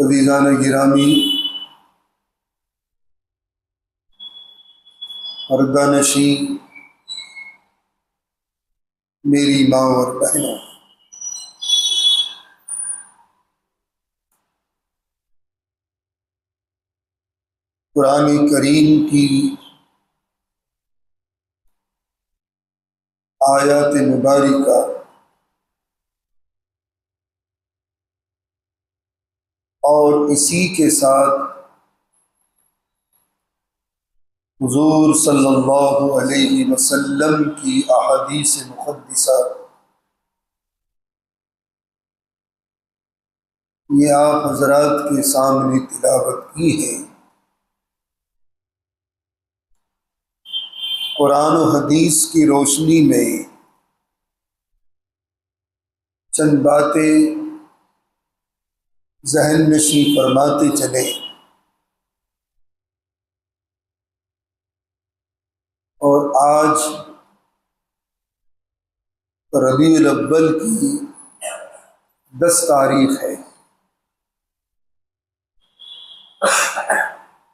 अज़ीज़ान गिरामी, पर्दानशी मेरी माँ और बहनों, कुरान करीम की आयत मुबारिका और इसी के साथ हुज़ूर सल्लल्लाहु अलैहि वसल्लम की अहादीस मुक़द्दसा ये आप हज़रात के सामने तिलावत की है। कुरान और हदीस की रोशनी में चंद बातें ज़हन नशी फरमाते चले और आज रबीउल अव्वल की 10 तारीख है।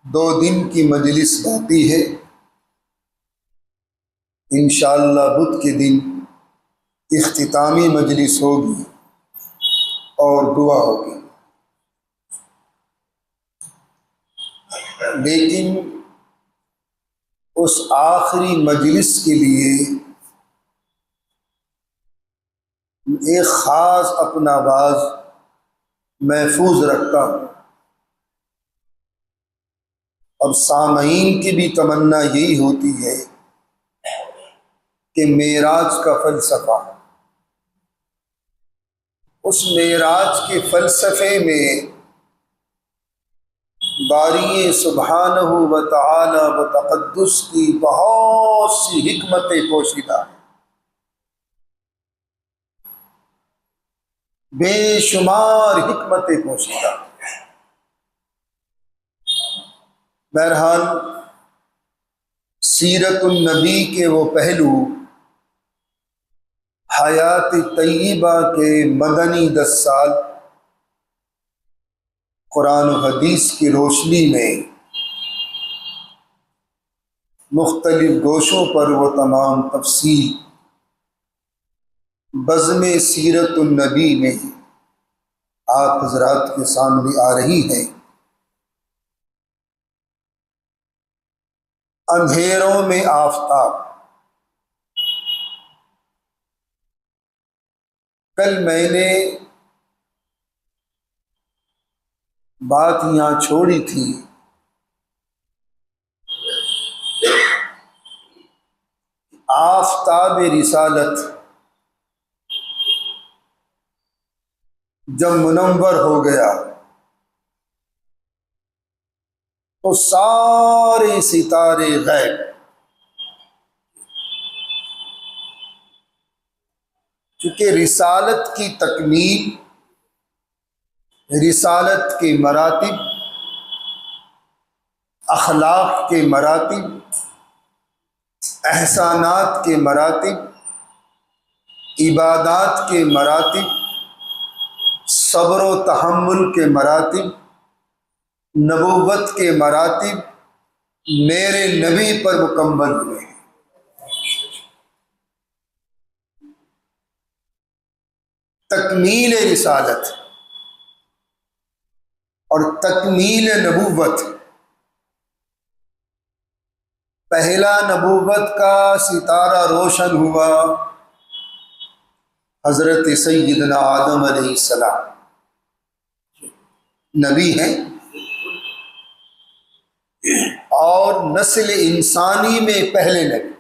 2 दिन की मजलिस बाकी है। इंशाअल्लाह बुध के दिन इख्तितामी मजलिस होगी और दुआ होगी। लेकिन उस आखिरी मजलिस के लिए एक ख़ास अपना आवाज़ महफूज रखता हूँ। अब सामईन की भी तमन्ना यही होती है कि मेराज का फ़लसफ़ा, उस मेराज के फ़लसफ़े में बारी सुब्हानहू व तआला व तक़द्दुस की बहुत सी हिकमतें पोशीदा हैं, बेशुमार हिकमतें पोशीदा। बहरहाल सीरतुन नबी के वो पहलू, हयात तय्यबा के मदनी 10 साल, कुरान और हदीस की रोशनी में मुख्तलिफ गोशों पर वो तमाम तफसील बज़्म सीरतुन नबी में आप हज़रात के सामने आ रही हैं। अंधेरों में आफताब। कल मैंने बात यहाँ छोड़ी थी, आफताब रिसालत जब मुनव्वर हो गया तो सारे सितारे गैब, क्योंकि रिसालत की तकमील, रिसालत के मरातिब, अखलाक के मरातिब, एहसानात के मरातिब, इबादात के मरातिब, सब्र व तहम्मुल के मरातिब, नबूवत के मरातिब मेरे नबी पर मुकम्मल हुए हैं। तकमील रिसालत और तकमील नबूवत, पहला नबूवत का सितारा रोशन हुआ हज़रत सय्यदना आदम अलैहिस्सलाम, नबी हैं और नस्ल इंसानी में पहले नबी।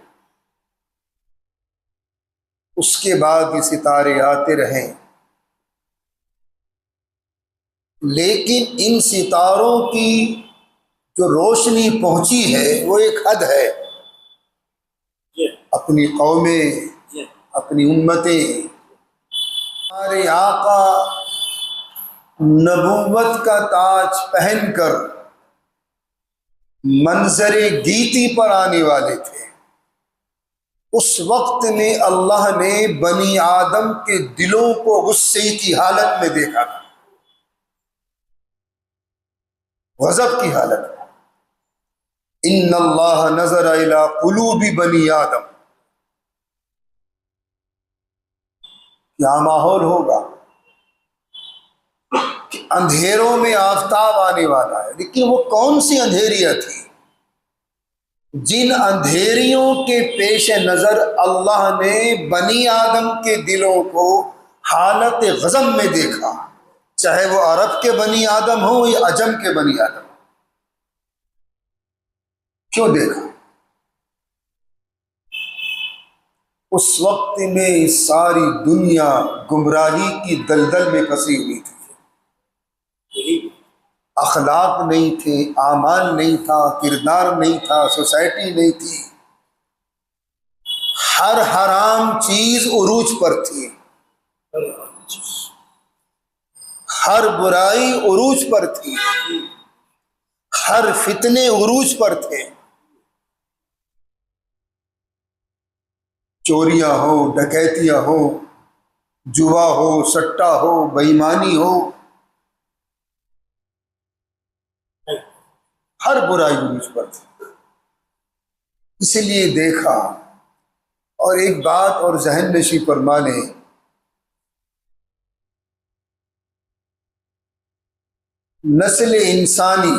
उसके बाद ये सितारे आते रहे, लेकिन इन सितारों की जो रोशनी पहुंची है वो एक हद है। अपनी कौमें, अपनी उम्मतें, हमारे आका नबूवत का ताज पहनकर मंजरे गीती पर आने वाले थे। उस वक्त में अल्लाह ने बनी आदम के दिलों को गुस्से की हालत में देखा था। गज़ब की हालत में। इन्नल्लाह नज़र इला क़ुलूबि बनी आदम, क्या माहौल होगा कि अंधेरों में आफताब आने वाला है। लेकिन वो कौन सी अंधेरियां थी? जिन अंधेरियों के पेश नज़र अल्लाह ने बनी आदम के दिलों को हालत गज़ब में देखा, चाहे वो अरब के बनी आदम हो या अजम के बनी आदम। क्यों देखा? उस वक्त में सारी दुनिया गुमराही की दलदल में फंसी हुई थी। अखलाक नहीं थे, आमाल नहीं था, किरदार नहीं था, सोसाइटी नहीं थी। हर हराम चीज उरूज पर थी, हर बुराई उरूज पर थी, हर फितने उरूज पर थे। चोरियां हो, डकैतियां हो, जुआ हो, सट्टा हो, बेईमानी हो, हर बुराई उरूज पर थी। इसलिए देखा। और एक बात और जहन नशी फरमा लें, नस्ल इंसानी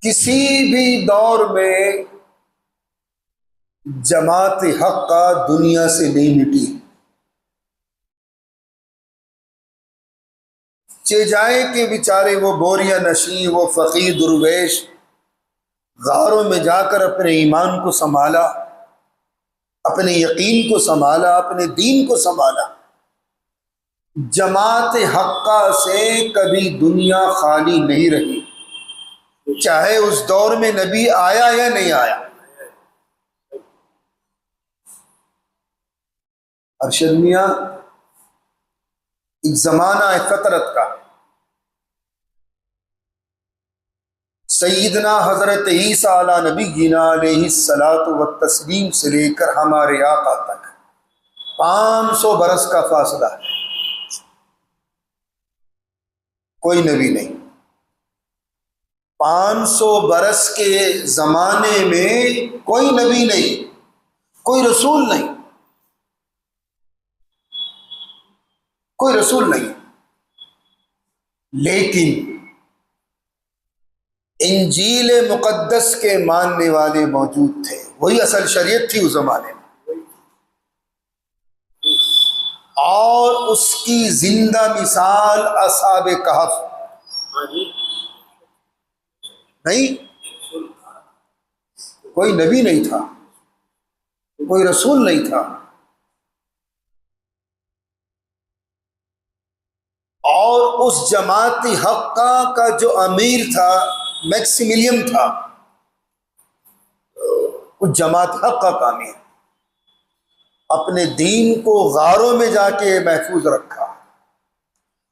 किसी भी दौर में जमात हक का दुनिया से नहीं मिटी। चे जाए कि बेचारे वो बोरिया नशी, वो फकीर दुर्वेश गारों में जाकर अपने ईमान को संभाला, अपने यकीन को संभाला, अपने दीन को संभाला। जमात हक्का से कभी दुनिया खाली नहीं रही, चाहे उस दौर में नबी आया या नहीं आया। अरशद मियां, एक जमाना है फतरत का। सैयदना हजरत ईसा अला नबीना अलैहिस्सलातु व तस्लीम से लेकर हमारे आका तक 500 बरस का फासला है। कोई नबी नहीं। 500 बरस के जमाने में कोई नबी नहीं, कोई रसूल नहीं, कोई रसूल नहीं। लेकिन इंजील मुकद्दस के मानने वाले मौजूद थे। वही असल शरीयत थी उस जमाने में, और उसकी जिंदा मिसाल असहाबे कहफ नहीं। कोई नबी नहीं था, कोई रसूल नहीं था, और उस जमाती हक्का का जो अमीर था, मैक्सिमिलियन था, उस जमात हक्का का अमीर अपने दीन को गारों में जाके महफूज रखा,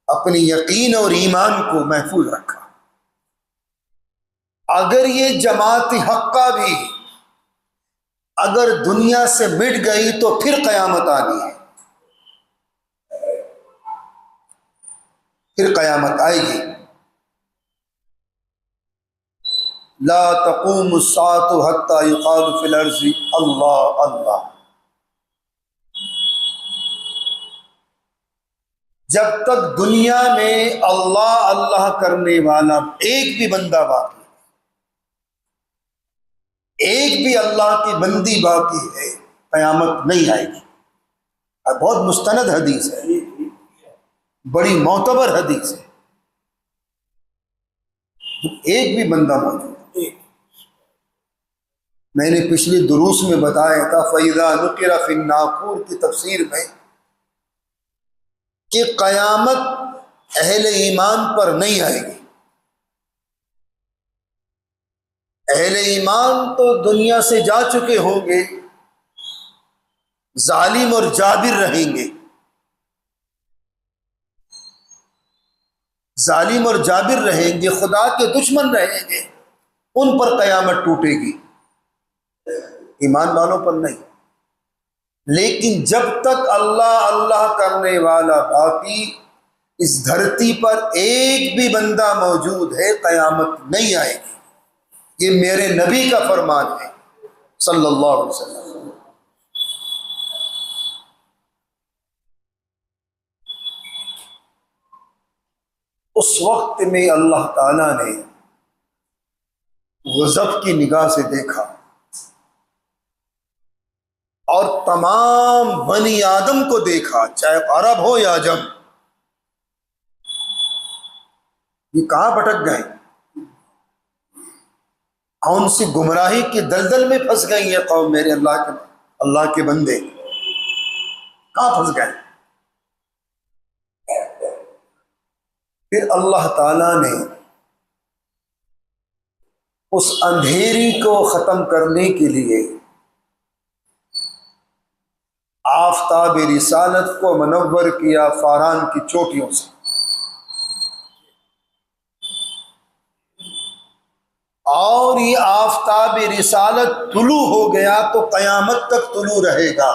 अपने यकीन और ईमान को महफूज रखा। अगर ये जमात हक्का भी अगर दुनिया से मिट गई तो फिर कयामत आनी है, फिर कयामत आएगी। ला तक़ूमु अस्साअतु हत्ता युक़ालु फ़िल अर्ज़ि अल्लाह अल्लाह। जब तक दुनिया में अल्लाह अल्लाह करने वाला एक भी बंदा बाकी, एक भी अल्लाह की बंदी बाकी है, कयामत नहीं आएगी। और बहुत मुस्तनद हदीस है, बड़ी मोतबर हदीस है। एक भी बंदा मौजूद। मैंने पिछले दुरूस में बताया था फ़इज़ा नुक़िरा फ़िन्नाक़ूर की तफसीर में कि कयामत अहले ईमान पर नहीं आएगी। अहले ईमान तो दुनिया से जा चुके होंगे, जालिम और जाबिर रहेंगे, जालिम और जाबिर रहेंगे, खुदा के दुश्मन रहेंगे, उन पर कयामत टूटेगी, ईमान वालों पर नहीं। लेकिन जब तक अल्लाह अल्लाह करने वाला बाकी, इस धरती पर एक भी बंदा मौजूद है, क़यामत नहीं आएगी। ये मेरे नबी का फरमान है सल्लल्लाहु अलैहि वसल्लम। उस वक्त में अल्लाह ताला ने गज़ब की निगाह से देखा और तमाम बनी आदम को देखा, चाहे अरब हो या अजम। ये कहां भटक गए, कौन सी गुमराही की दलदल में फंस गई है कौम मेरे अल्लाह के बंदे, कहां फंस गए। फिर अल्लाह ताला ने उस अंधेरी को खत्म करने के लिए आफताब रिसालत को मनव्वर किया फारान की चोटियों से, और ये आफताब रिसालत तुलू हो गया तो कयामत तक तुलू रहेगा।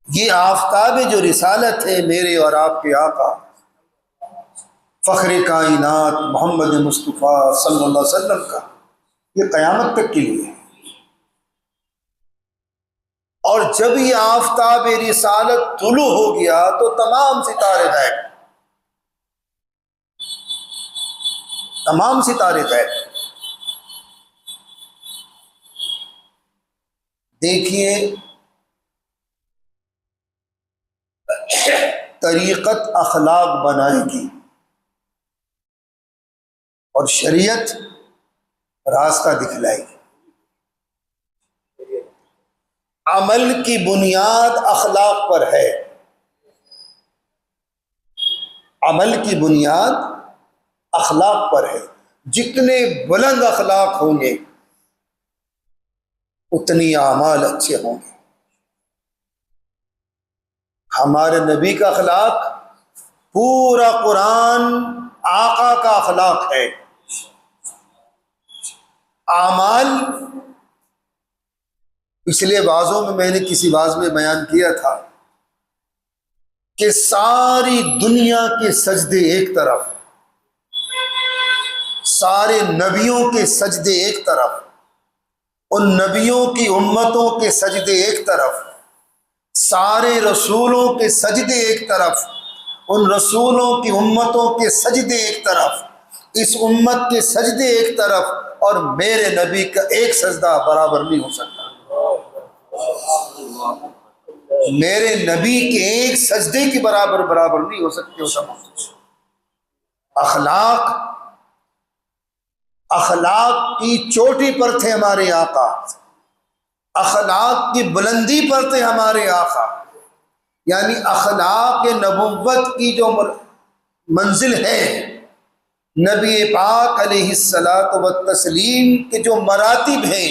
ये आफताब जो रिसालत है मेरे और आपके आका फ़ख्र कायनात मोहम्मद मुस्तफ़ा सल्लल्लाहु अलैहि वसल्लम का, ये क़यामत तक के लिए है। और जब ये आफताब रिसालत तुलू हो गया तो तमाम सितारे गायब, तमाम सितारे गायब। देखिए तरीक़त अखलाक बनाएगी और शरीयत रास्ता दिखलाएगी। अमल की बुनियाद अखलाक पर है, अमल की बुनियाद अखलाक पर है। जितने बुलंद अखलाक होंगे उतनी आमाल अच्छे होंगे। हमारे नबी का अखलाक, पूरा कुरान आका का अखलाक है। आमाल, पिछले वाज़ों में मैंने किसी वाज़ में बयान किया था कि सारी दुनिया के सजदे एक तरफ, सारे नबियों के सजदे एक तरफ, उन नबियों की उम्मतों के सजदे एक तरफ, सारे रसूलों के सजदे एक तरफ, उन रसूलों की उम्मतों के सजदे एक तरफ, इस उम्मत के सजदे एक तरफ, और मेरे नबी का एक सजदा बराबर नहीं हो सकता। मेरे नबी के एक सजदे की बराबर नहीं हो सकते हो सब। अखलाक, अखलाक की चोटी पर थे हमारे आका, अखलाक की बुलंदी पर थे हमारे आका। यानी अखलाक नबुव्वत की जो मंजिल है, नबी पाक अलैहिस्सलातु वत्तस्लीम के जो मरातिब हैं,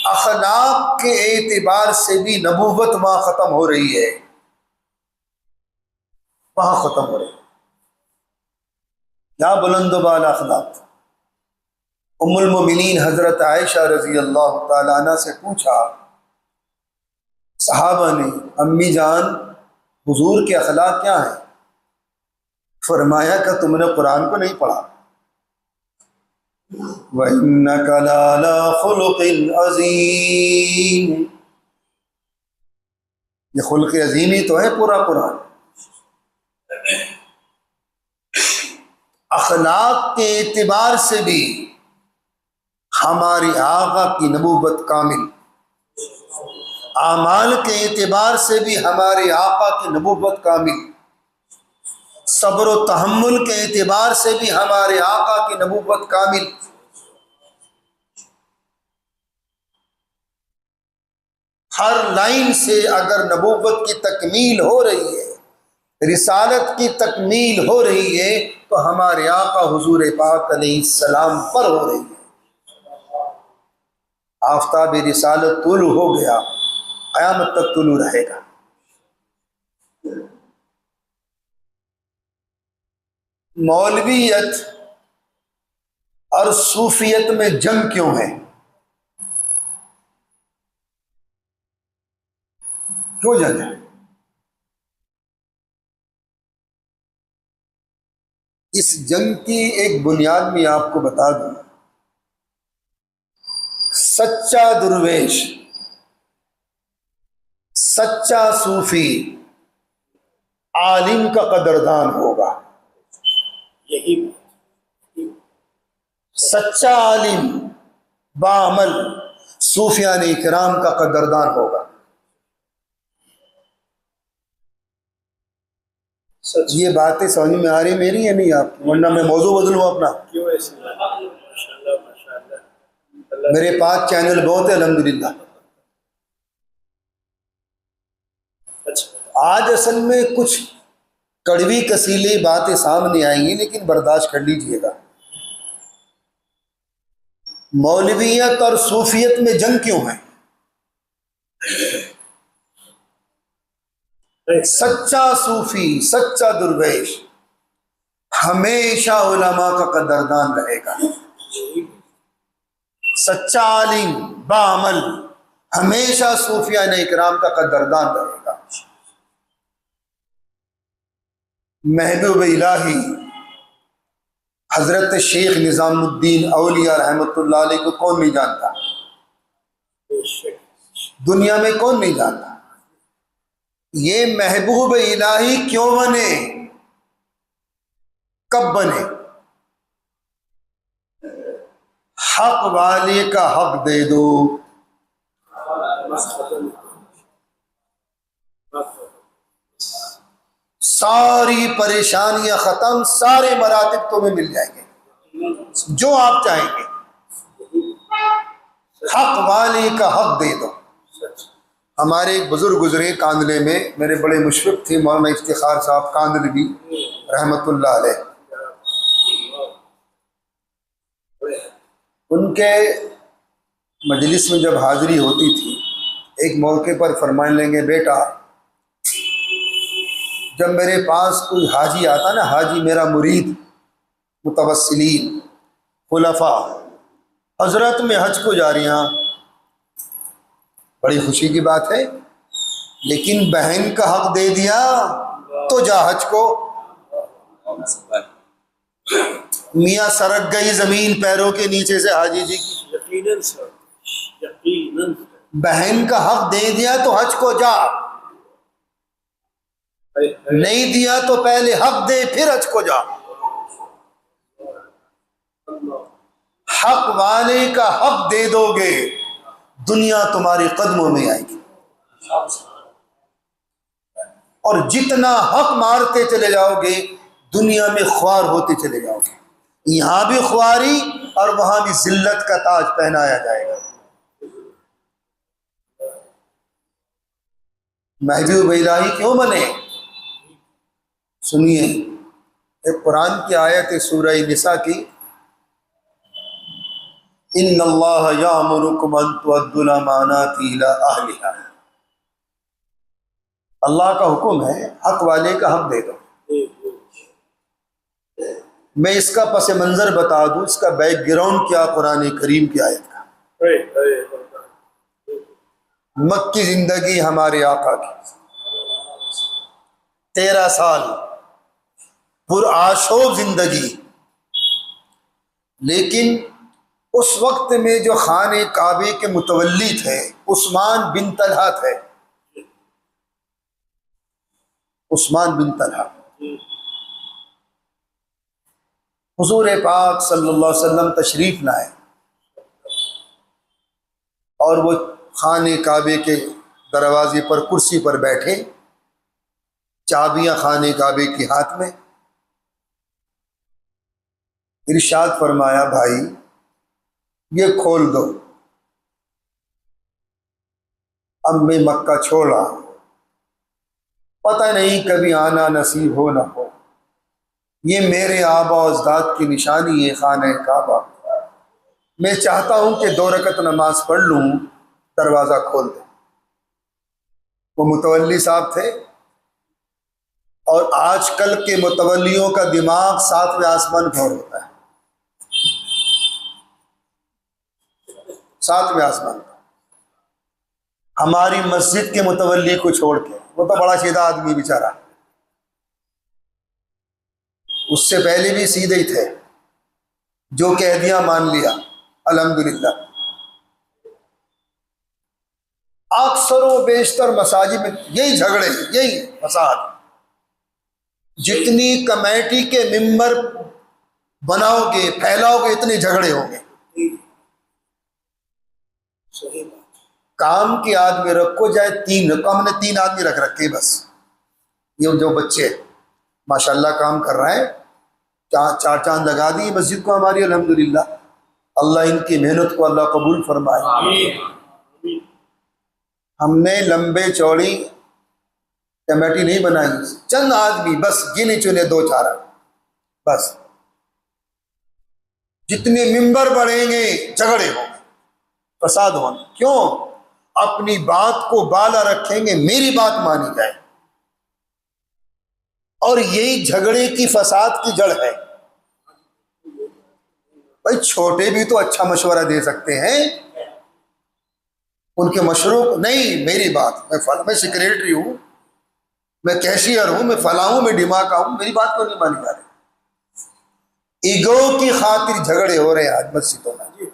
अखलाक के एतबार से भी नबुव्वत वहां ख़त्म हो रही है, वहां ख़त्म हो रही है। क्या बुलंदबाला अखलाक। उम्मुल मोमिनीन हज़रत आयशा रज़ी अल्लाह ताला अन्हा से पूछा, सहाबा ने, अम्मी जान हुजूर के अखलाक क्या हैं? फरमाया कि तुमने कुरान को नहीं पढ़ा। व इन्नका लअला खुलुक़िन अज़ीम, ये खुल्क़ अज़ीम ही तो है पूरा कुरान। अखलाक के एतबार से भी हमारी आका की नबूवत कामिल, आमाल के एतबार से भी हमारे आका की नबूवत कामिल, सब्र व तहम्मुल के एतबार से भी हमारे आका की नबूवत कामिल। हर लाइन से अगर नबूवत की तकमील हो रही है, रिसालत की तकमील हो रही है, तो हमारे आका हुजूर पाक अलैहिस्सलाम पर हो रही है। आफताब रिसालत तुलू हो गया, क़यामत तक तुलू रहेगा। मौलवियत और सूफियत में जंग क्यों है? क्यों जंग है? इस जंग की एक बुनियाद में आपको बता दूं, सच्चा दुर्वेश, सच्चा सूफी आलिम का कदरदान होगा। यही सच्चा आलिम बाअमल सूफियान इकराम का कदरदान होगा। ये बातें समझ में आ रही मेरी या नहीं आपकी? वरना मैं मौजू बदलूं अपना। क्यों ऐसी माशाल्लाह माशाल्लाह। मेरे पास चैनल बहुत है अल्हम्दुलिल्लाह। अच्छा, आज असल में कुछ कड़वी कसीली बातें सामने आएंगी, लेकिन बर्दाश्त कर लीजिएगा। मौलवियत और सूफियत में जंग क्यों है? सच्चा सूफी, सच्चा दुर्वेश हमेशा उलमा का कदरदान रहेगा। सच्चा आलिम बाअमल हमेशा सूफियान इकराम का कदरदान रहेगा। महबूब इलाही हजरत शेख निजामुद्दीन औलिया रहमतुल्लाह अलैह को कौन नहीं जानता? दुनिया में कौन नहीं जानता? ये महबूब इलाही क्यों बने, कब बने? हक वाले का हक दे दो, सारी परेशानियां खत्म, सारे मरातिब तुम्हें मिल जाएंगे जो आप चाहेंगे। हक वाले का हक दे दो। हमारे एक बुजुर्ग गुजरे कांदले में, मेरे बड़े मुशफ़िक़ थे मौलाना इफ्तिखार साहब कांदलवी रहमतुल्लाह अलैह। उनके मजलिस में जब हाज़िरी होती थी, एक मौके पर फरमान लेंगे, बेटा जब मेरे पास कोई हाजी आता ना, हाजी मेरा मुरीद, मुतवस्सिलीन खुलफा, हजरत में हज को जा रही हैं, बड़ी खुशी की बात है, लेकिन बहन का हक दे दिया तो जा हज को। मियाँ सरक गई जमीन पैरों के नीचे से हाजी जी की। यकीनन सर, यकीनन। बहन का हक दे दिया तो हज को जा, नहीं दिया तो पहले हक दे फिर हज को जा। हक वाले का हक दे दोगे, दुनिया तुम्हारे कदमों में आएगी, और जितना हक मारते चले जाओगे दुनिया में ख्वार होते चले जाओगे। यहां भी ख्वारी और वहां भी जिल्लत का ताज पहनाया जाएगा। महबूब इलाही क्यों बने? सुनिए, एक कुरान की आयत है सूरह निसा की, इन्नल्लाह यामुरुकुम अन तुअद्दुल अमानाति इला अहलिहा। अल्लाह का हुक्म है हक वाले का हक दे दो। मैं इसका पस मंजर बता दूं, इसका बैकग्राउंड क्या कुरान करीम की आयत का। मक्की जिंदगी हमारे आका की 13 साल पुरआशोब जिंदगी, लेकिन उस वक्त में जो खाने काबे के मुतवल्ली थे उस्मान बिन तलहा थे। उस्मान बिन तलहा हुजूर पाक सल्लल्लाहु अलैहि वसल्लम तशरीफ लाए और वो खाने काबे के दरवाजे पर कुर्सी पर बैठे, चाबियां खाने काबे के हाथ में। इरशाद फरमाया, भाई ये खोल दो, अब मैं मक्का छोड़ रहा हूं, पता नहीं कभी आना नसीब हो ना हो। ये मेरे आबा अजदाद की निशानी है खाने काबा। मैं चाहता हूं कि 2 रकत नमाज पढ़ लूं, दरवाज़ा खोल दे। वो मुतवल्ली साहब थे, और आजकल के मुतवल्लियों का दिमाग 7वें आसमान पर होता है, 7वें आसमान पर। हमारी मस्जिद के मुतवल्ली को छोड़ के, वो तो बड़ा सीधा आदमी बेचारा, उससे पहले भी सीधे ही थे, जो कह दिया मान लिया, अल्हम्दुलिल्लाह। अक्सर व बेशतर मसाजिद में यही झगड़े, यही फसाद। जितनी कमेटी के मिंबर बनाओगे, फैलाओगे, इतने झगड़े होंगे। सही बात। काम के आदमी रखो, चाहे 3 रखो। हमने 3 आदमी रख रखे बस। ये जो बच्चे माशाल्लाह काम कर रहे हैं, 4 चांद लगा दी मस्जिद को हमारी, अल्हम्दुलिल्लाह। अल्लाह इनकी मेहनत को अल्लाह कबूल फरमाए। हमने लंबे चौड़ी कमेटी नहीं बनाई, चंद आदमी बस, गिने चुने 2-4 बस। जितने मिंबर बढ़ेंगे झगड़े होंगे, फसाद होंगे। क्यों? अपनी बात को बाला रखेंगे, मेरी बात मानी जाए। और यही झगड़े की, फसाद की जड़ है। भाई छोटे भी तो अच्छा मशवरा दे सकते हैं, उनके मशरूक नहीं, मेरी बात, मैं सेक्रेटरी हूं, मैं कैशियर हूं, मैं फला हूं, मैं डिमाका हूं, मेरी बात को नहीं मानी जा रही। ईगो की खातिर झगड़े हो रहे हैं आज मस्जिदों में,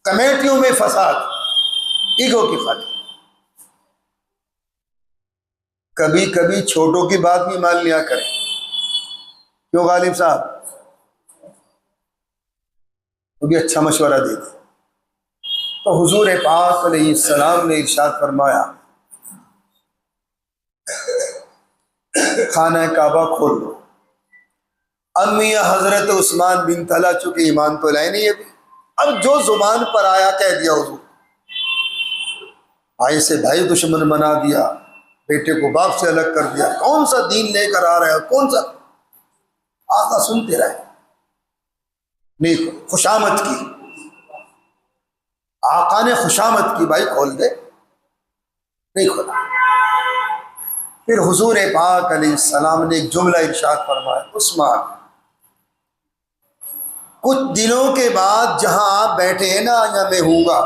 कमेटियों में फसाद, ईगो की खातिर। कभी कभी छोटों की बात भी मान लिया करें। क्यों गालिब साहब? वो भी अच्छा मशवरा देते। तो हुजूर पाक अलैहिस्सलाम ने इरशाद फरमाया, खाना काबा खोल लो। अम्मी हजरत उस्मान बिन तला, चुके ईमान तो लाए नहीं अभी, अब जो जुबान पर आया कह दिया हुजूर। भाई से भाई दुश्मन बना दिया, बेटे को बाप से अलग कर दिया। कौन सा दीन लेकर आ रहा है, कौन सा? आका सुनते रहे, नहीं खुशामद की, आका ने खुशामद की, भाई खोल दे, नहीं खोला। फिर हुजूर पाक अलैहिस्सलाम ने एक जुमला इरशाद फरमाया, उस्मान, कुछ दिनों के बाद जहां आप बैठे हैं ना, यहाँ मैं हूँगा,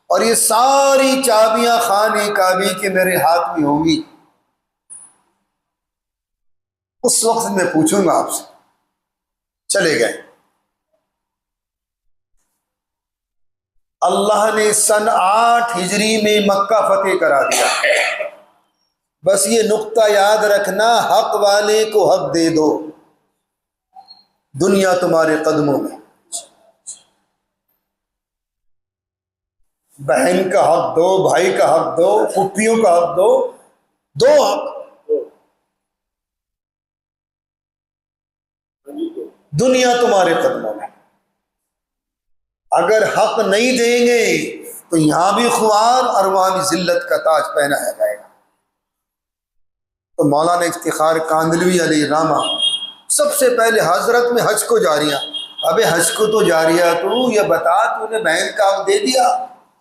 और ये सारी चाबियां खाने काबी के मेरे हाथ में होंगी। उस वक्त मैं पूछूंगा आपसे। चले गए। अल्लाह ने सन 8 हिजरी में मक्का फतेह करा दिया। बस ये नुक्ता याद रखना, हक वाले को हक दे दो, दुनिया तुम्हारे कदमों में। बहन का हक दो, भाई का हक दो, फुफ्फियों का हक दो, 2 हक, दुनिया तुम्हारे कदमों में। अगर हक नहीं देंगे तो यहां भी खुआर और वहां भी जिल्लत का ताज पहनाया जाएगा। तो मौलाना इफ्तिखार कांदलवी अलैहिर्रहमा सबसे पहले हजरत में हज को जारिया। अबे हज को तो जारिया तू ये बता, तूने बहन का हक दे दिया?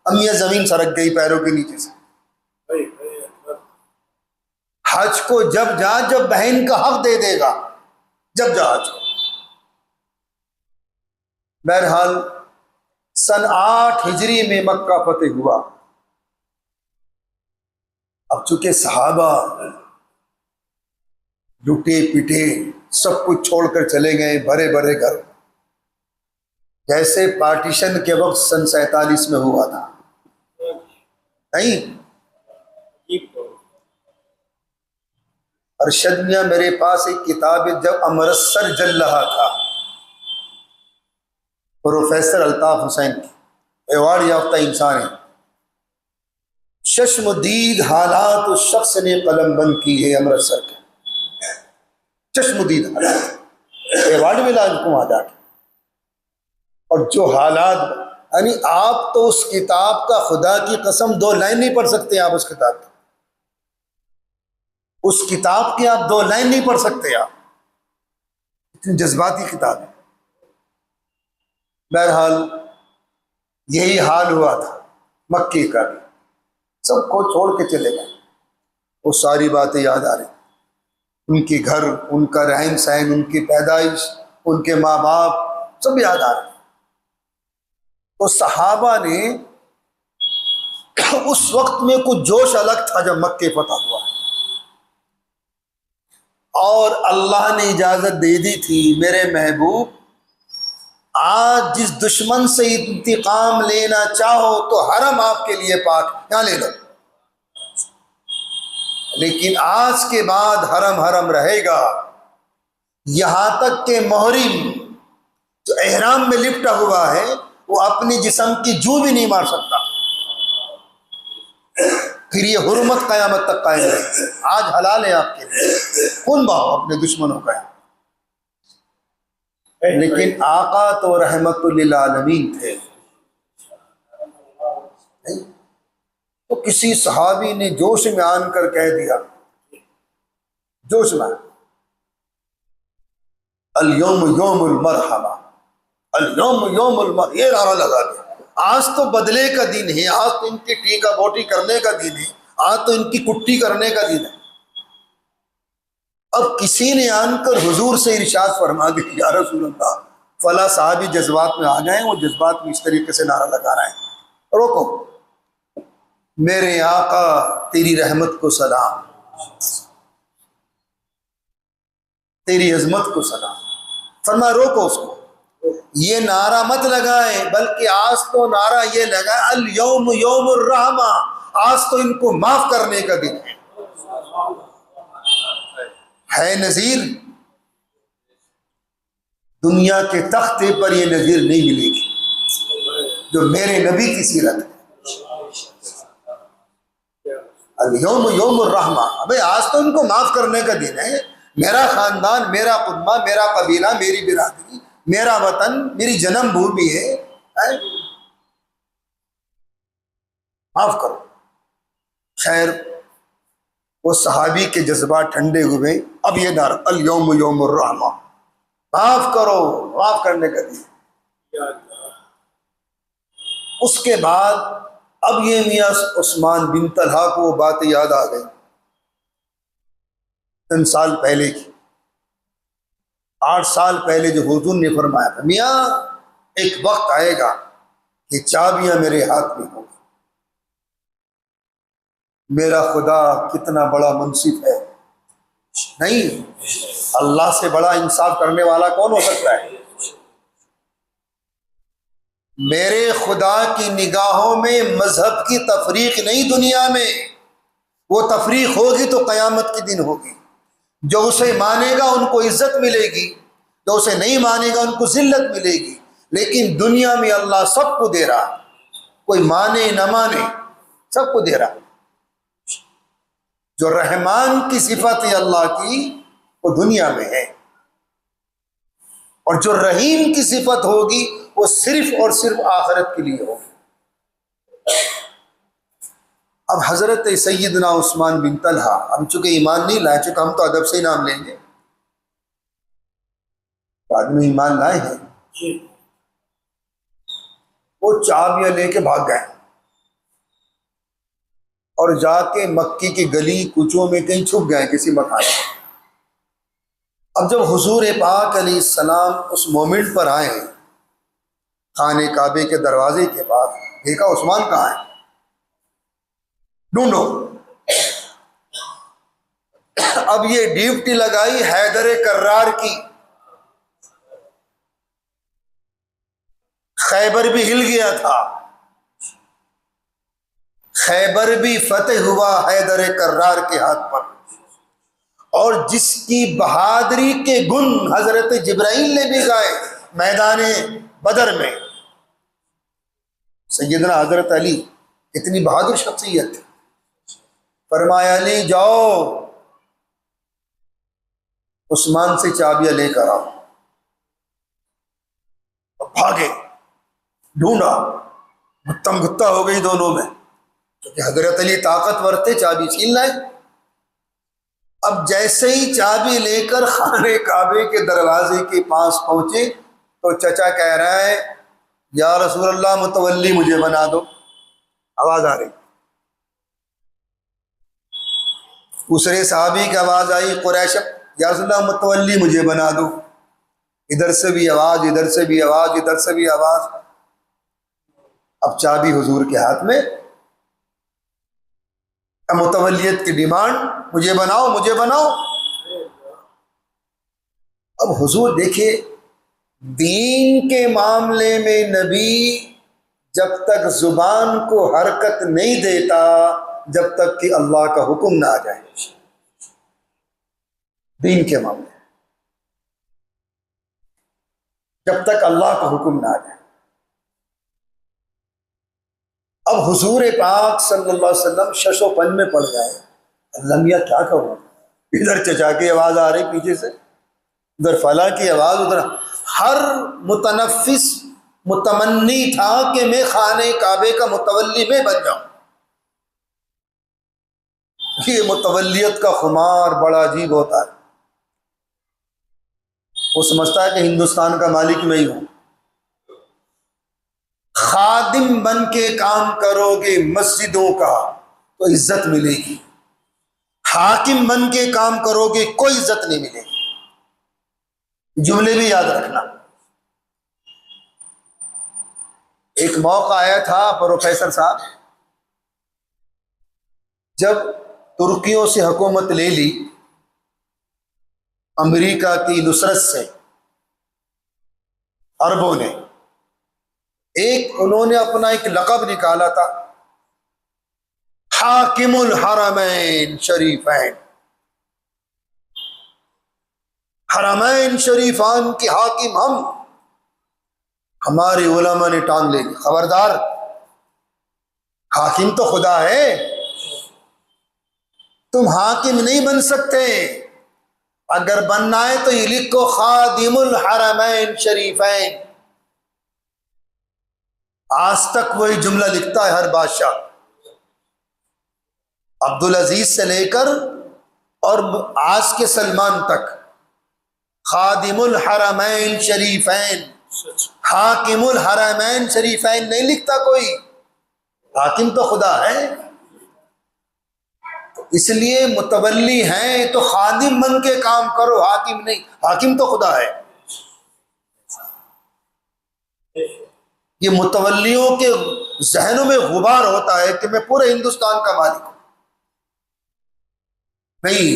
अम्मिया जमीन सरक गई पैरों के नीचे से। हज को जब जा, जब बहन का हक दे देगा, जब जा हज को। बहरहाल सन 8 हिजरी में मक्का फतेह हुआ। अब चूंकि सहाबा लुटे पिटे सब कुछ छोड़कर चले गए, भरे भरे घर, जैसे पार्टीशन के वक्त सन 47 में हुआ था। नहीं, अरशद मियां मेरे पास एक किताब है, जब अमृतसर जल रहा था, प्रोफेसर अल्ताफ हुसैन की, एवार्ड याफ्ता इंसान है। चश्मदीद हालात उस शख्स ने कलम बंद की है अमृतसर के, चश्मदीद हालात, एवार्ड मिला इनको वहां जाके। और जो हालात, यानी आप तो उस किताब का, खुदा की कसम 2 लाइन नहीं पढ़ सकते आप उस किताब की, उस किताब की आप 2 लाइन नहीं पढ़ सकते आप, इतनी जज्बाती किताब है। बहरहाल यही हाल हुआ था मक्के का भी, सबको छोड़ के चले गए। वो सारी बातें याद आ रही, उनके घर, उनका रहन सहन, उनकी पैदाइश, उनके माँ बाप, सब याद आ रहे। तो सहाबा ने उस वक्त में कुछ जोश अलग था जब मक्के फतह हुआ। और अल्लाह ने इजाज़त दे दी थी मेरे महबूब, आज जिस दुश्मन से इंतकाम लेना चाहो तो हरम आपके लिए पाक, यहाँ ले लो। लेकिन आज के बाद हरम हरम रहेगा, यहां तक के मोहरिम जो एहराम में लिपटा हुआ है वो अपनी जिस्म की जू भी नहीं मार सकता। फिर ये हुर्मत कयामत तक कायम रहेगी। आज हलाल है आपके लिए, खून बहाओ अपने दुश्मनों का, लेकिन आका तो रहमतुल्लिल आलमीन थे। नहीं? तो किसी सहाबी ने जोश में आनकर कह दिया, जोश में, अल यौम यौमुल मरहमा, अल यौम यौमुल मर, ये नारा लगा दिया। आज तो बदले का दिन है, आज तो इनकी टीका बोटी करने का दिन है, आज तो इनकी कुट्टी करने का दिन है। अब किसी ने आनकर हुजूर से इरशाद फरमा दिया, या रसूल अल्लाह, फला साहबी जज्बात में आ गए, वो जज्बात में इस तरीके से नारा लगा रहे हैं। रोको, मेरे आका तेरी रहमत को सलाम, तेरी अजमत को सलाम। फरमा रोको उसको, ये नारा मत लगाए, बल्कि आज तो नारा ये लगा, अल यौम यौमुर रहमा, आज तो इनको माफ करने का दिन है नजीर। दुनिया के तख्ते पर ये नजीर नहीं मिलेगी जो मेरे नबी की सीरत है। अल यौम यौमुर रहमा, अबे आज तो इनको माफ करने का दिन है। मेरा खानदान, मेरा कुदमा, मेरा कबीला, मेरी बिरादरी, मेरा वतन, मेरी जन्मभूमि है, माफ करो। खैर, वो सहाबी के जज्बात ठंडे हुए। अब ये नारा, अल यौम यौमुर रहमा, माफ करो, माफ करने का दिन। उसके बाद अब ये मियां उस्मान बिन तलहा को वो बात याद आ गई 3 साल पहले की, 8 साल पहले जो हुजूर ने फरमाया था, मियां एक वक्त आएगा कि चाबियां मेरे हाथ में होंगी। मेरा खुदा कितना बड़ा मुंसिफ है, नहीं, अल्लाह से बड़ा इंसाफ करने वाला कौन हो सकता है। मेरे खुदा की निगाहों में मजहब की तफरीक नहीं दुनिया में, वो तफरीक होगी तो क़यामत के दिन होगी। जो उसे मानेगा उनको इज्जत मिलेगी, जो उसे नहीं मानेगा उनको जिल्लत मिलेगी। लेकिन दुनिया में अल्लाह सबको दे रहा, कोई माने न माने सबको दे रहा। जो रहमान की सिफत है अल्लाह की, वो दुनिया में है, और जो रहीम की सिफत होगी वो सिर्फ और सिर्फ आखिरत के लिए होगी। अब हजरत सैयदना उस्मान बिन तलहा, हम चूंकि ईमान नहीं लाए, चूंकि हम तो अदब से ही नाम लेंगे, बाद में ईमान लाए हैं, वो चाबियां लेके भाग गए और जाके मक्की की गली कुचों में कहीं छुप गए किसी मकान में। अब जब हुजूर पाक अलैहिस्सलाम उस मोमेंट पर आए, खाने काबे के दरवाजे के पास, देखा उस्मान कहाँ है, ढूंढो। अब ये ड्यूटी लगाई हैदर कर्रार की। खैबर भी हिल गया था, खैबर भी फतेह हुआ हैदर कर्रार के हाथ पर, और जिसकी बहादुरी के गुण हजरत जिब्राइल ने भी गाए मैदाने बदर में। सैयदना हजरत अली इतनी बहादुर शख्सियत थी, फरमाया अली जाओ उस्मान से चाबियां लेकर आओ। भागे, ढूंढा, गुत्तम गुत्ता हो गई दोनों में, क्योंकि हजरत अली ताकतवर थे, चाबी छीन लाए। अब जैसे ही चाबी लेकर खाने काबे के दरवाजे के पास पहुंचे तो चचा कह रहा है, या रसूल अल्लाह मुतवल्ली मुझे बना दो। आवाज आ रही, दूसरे साहबी की आवाज आई, कुरैश, या रसूल अल्लाह मुतवल्ली मुझे बना दो। इधर से भी आवाज, इधर से भी आवाज, इधर से भी आवाज। अब चाबी हुजूर के हाथ में, मुतवल्लियत की डिमांड, मुझे बनाओ, मुझे बनाओ। अब हुजूर देखिए, दीन के मामले में नबी जब तक जुबान को हरकत नहीं देता जब तक कि अल्लाह का हुक्म ना आ जाए। दीन के मामले जब तक अल्लाह का हुक्म ना आ जाए। अब हुजूर पाक सल्लल्लाहु अलैहि वसल्लम शशोपन में पड़ गए। अल्लाह मियां क्या करूं, इधर चचा की आवाज आ रही पीछे से, उधर फला की आवाज, उधर हर मुतनफिस मुतमन्नी था कि मैं खाने काबे का मुतवल्ली में बन जाऊं। ये मुतवल्लियत का खुमार बड़ा अजीब होता है। वो समझता है कि हिंदुस्तान का मालिक मैं ही हूं। खादिम बन के काम करोगे मस्जिदों का तो इज्जत मिलेगी, हाकिम बन के काम करोगे कोई इज्जत नहीं मिलेगी। जुमले भी याद रखना। एक मौका आया था प्रोफेसर साहब, जब तुर्कियों से हुकूमत ले ली अमेरिका की नुसरत से अरबों ने, एक उन्होंने अपना एक लक़ब निकाला था, हाकिमुल हरमैन शरीफैन। हरमैन शरीफान के हाकिम हम, हमारे उलमा ने टांग ले ली, खबरदार, हाकिम तो खुदा है, तुम हाकिम नहीं बन सकते। अगर बनना है तो ये लिखो खादिमुल हरमैन शरीफैन। आज तक वही जुमला लिखता है हर बादशाह, अब्दुल अजीज से लेकर और आज के सलमान तक, खादिमुल हरमैन शरीफैन, हाकिमुल हरमैन शरीफैन नहीं लिखता कोई। हाकिम तो खुदा है, इसलिए मुतवल्ली हैं तो खादिम बन के काम करो, हाकिम नहीं। हाकिम तो खुदा है। ये मुतवल्लियों के जहनों में गुबार होता है कि मैं पूरे हिंदुस्तान का मालिक हूं। नहीं,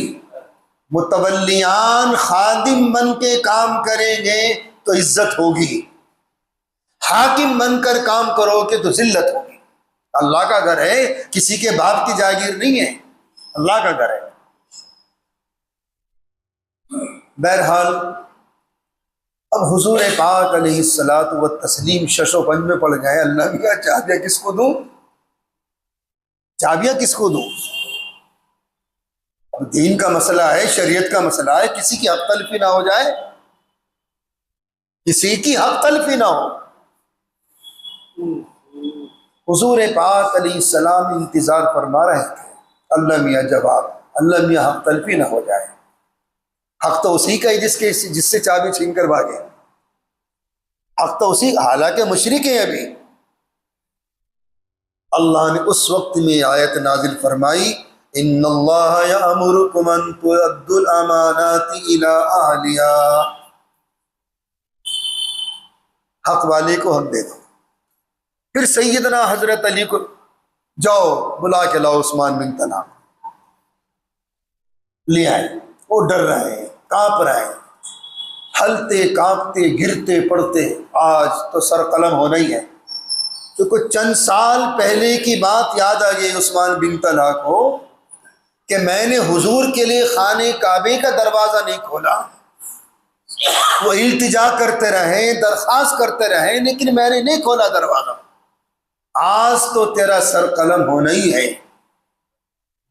मुतवल्लियान खादिम बन के काम करेंगे तो इज्जत होगी, हाकिम बनकर काम करोगे तो जिल्लत होगी। अल्लाह का घर है, किसी के बाप की जागीर नहीं है, अल्लाह का घर है। बहरहाल अब हुजूर पाक अलैहिस्सलातु व तस्लीम शशोपंज में पड़ गए। अल्लाह मियां चाबियां किसको दूं, चाबियां किसको दूं? अब दीन का मसला है, शरीयत का मसला है, किसी की हक तलफी ना हो जाए, किसी की हक तलफी ना हो। हुजूर पाक अलैहिस्सलाम इंतजार फरमा रहे थे, अल्लाह मियां जवाब, अल्लाह मियां हक तलफी ना हो जाए। हक तो उसी का ही जिससे चाबी छीन कर भागे, हक तो उसी, हालांकि मुशरिक है अभी। अल्लाह ने उस वक्त में आयत नाजिल फरमाई, इन्नल्लाह यअमुरुकुम अन तुअद्दुल अमानाति इला अहलिहा, हक वाले को हक दे दो। फिर सैयदना हजरत अली को जाओ बुला के लाओ उस्मान बिन तलहा, ले आए। वो डर रहे हैं, कांप रहे हैं, हलते कांपते गिरते पड़ते। आज तो सर कलम होना ही है। तो कुछ चंद साल पहले की बात याद आ गई उस्मान बिन तलहा को कि मैंने हुजूर के लिए खाने काबे का दरवाज़ा नहीं खोला। वो इल्तिजा करते रहे, दरख्वास्त करते रहे, लेकिन मैंने नहीं खोला दरवाज़ा। आज तो तेरा सर कलम होना ही है।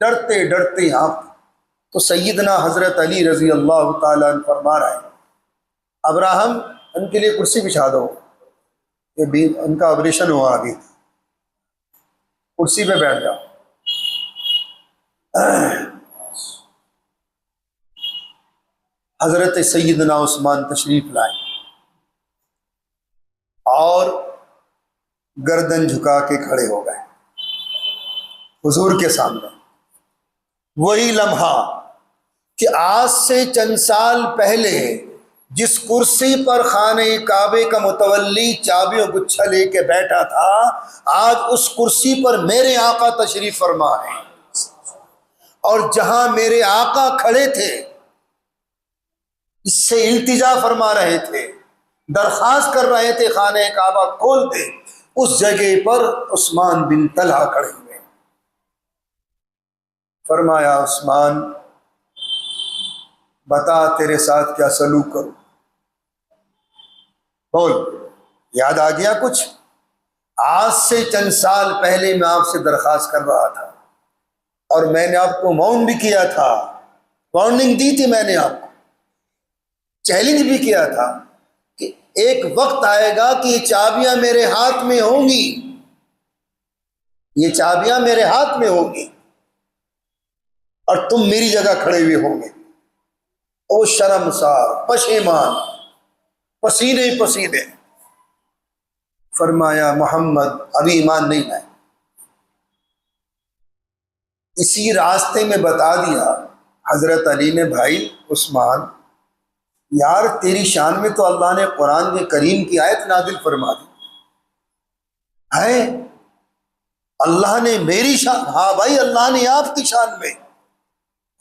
डरते डरते आप तो सैयदना हजरत अली रजी अल्लाह ताला अन्हु फरमा रहे हैं, अब्राहम उनके लिए कुर्सी बिछा दो, ये भी उनका ऑपरेशन हुआ, अभी कुर्सी पे बैठ जाओ। हजरत सैयदना उस्मान तशरीफ लाए और गर्दन झुका के खड़े हो गए हुजूर के सामने। वही लम्हा कि आज से चंद साल पहले जिस कुर्सी पर खाने काबे का मुतवल्ली चाबियों गुच्छा लेके बैठा था, आज उस कुर्सी पर मेरे आका तशरीफ फरमा है। और जहां मेरे आका खड़े थे, इससे से इल्तिजा फरमा रहे थे, दरख्वास्त कर रहे थे खाने काबा खोल दे, उस जगह पर उस्मान बिन तलहा खड़े हुए। फरमाया उस्मान बता तेरे साथ क्या सलूक करूं, बोल, याद आ गया कुछ? आज से चंद साल पहले मैं आपसे दरख्वास्त कर रहा था और मैंने आपको वार्न भी किया था, वार्निंग दी थी मैंने आपको, चैलेंज भी किया था कि एक वक्त आएगा कि ये चाबियां मेरे हाथ में होंगी, ये चाबियां मेरे हाथ में होंगी और तुम मेरी जगह खड़े हुए होंगे। ओ शर्मसार, पशेमान, पसीने पसीने। फरमाया मोहम्मद अभी ईमान नहीं लाए। इसी रास्ते में बता दिया हजरत अली ने, भाई उस्मान यार तेरी शान में तो अल्लाह ने कुरान के करीम की आयत नाजिल फरमा दी है, अल्लाह ने मेरी शान, हाँ भाई अल्लाह ने आपकी शान में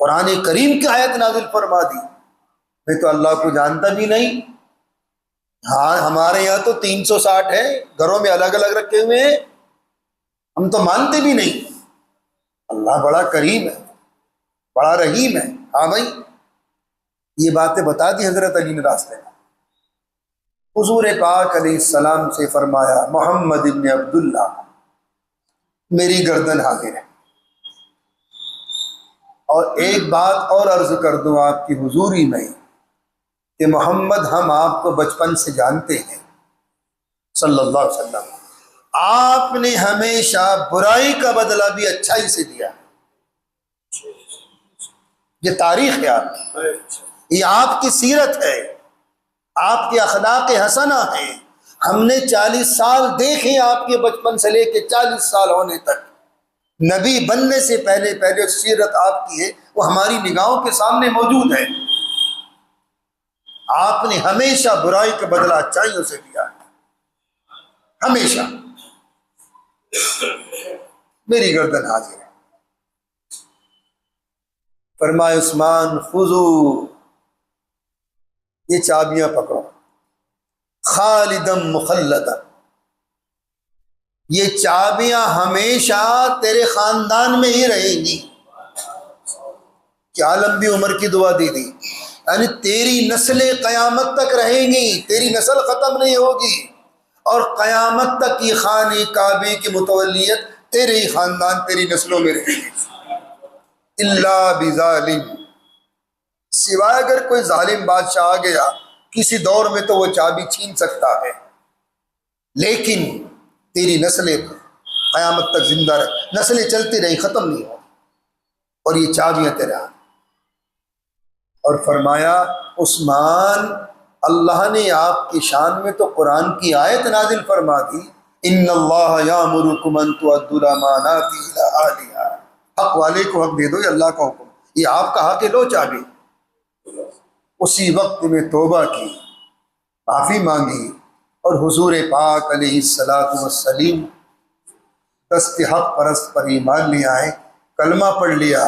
कुरान करीम की आयत नाजिल फरमा दी। मैं तो अल्लाह को जानता भी नहीं। हाँ हमारे यहाँ तो 360 है, घरों में अलग अलग रखे हुए हैं, हम तो मानते भी नहीं। अल्लाह बड़ा करीम है, बड़ा रहीम है। हाँ भाई ये बातें बता दी हजरत अली ने रास्ते में। हुजूर पाक अलैहिस्सलाम से फरमाया मोहम्मद इब्न अब्दुल्ला मेरी गर्दन हाजिर है। और एक बात और अर्ज कर दूं आपकी हुजूरी में कि मोहम्मद हम आपको बचपन से जानते हैं सल्लल्लाहु अलैहि वसल्लम, आपने हमेशा बुराई का बदला भी अच्छाई से दिया। ये तारीख है आपकी, ये आपकी सीरत है, आपके अखलाक हसना है। हमने 40 साल देखे आपके बचपन से लेके 40 साल होने तक, नबी बनने से पहले पहले सीरत आपकी है वो हमारी निगाहों के सामने मौजूद है। आपने हमेशा बुराई का बदला अच्छाइयों से दिया है, हमेशा। मेरी गर्दन हाजिर है। फरमाए उस्मान खुजू, ये चाबियां पकड़ो, खालिदम मुखल्लदा, ये चाबियां हमेशा तेरे खानदान में ही रहेंगी। क्या लंबी उम्र की दुआ दी थी, यानी तेरी नस्लें कयामत तक रहेंगी, तेरी नस्ल खत्म नहीं होगी और कयामत तक ये खाने काबे की मुतवल्लियत तेरे ही खानदान तेरी नस्लों में रहेगी। इल्ला बिजालिम, सिवाय अगर कोई जालिम बादशाह आ गया किसी दौर में तो वो चाबी छीन सकता है, लेकिन तेरी नस्लें कयामत तक जिंदा रहे, नस्लें चलती रही, खत्म नहीं हो, और ये चाबियां तेरे हाथ। और फरमाया उस्मान अल्लाह ने आपकी शान में तो कुरान की आयत नाजिल फरमा दी, इन्नल्लाह यामुरुकुम अन तुअद्दुल अमानाति इला अहलिहा, हक वाले को हक दे दो, ये अल्लाह का हुक्म, ये आपका हक है, लो चाबी। उसी वक्त में तौबा की, माफ़ी मांगी और हुजूर पाक अलैहिस्सलातु वस्सलाम दस्ते हक परस्त पर ईमान ले आए, कलमा पढ़ लिया,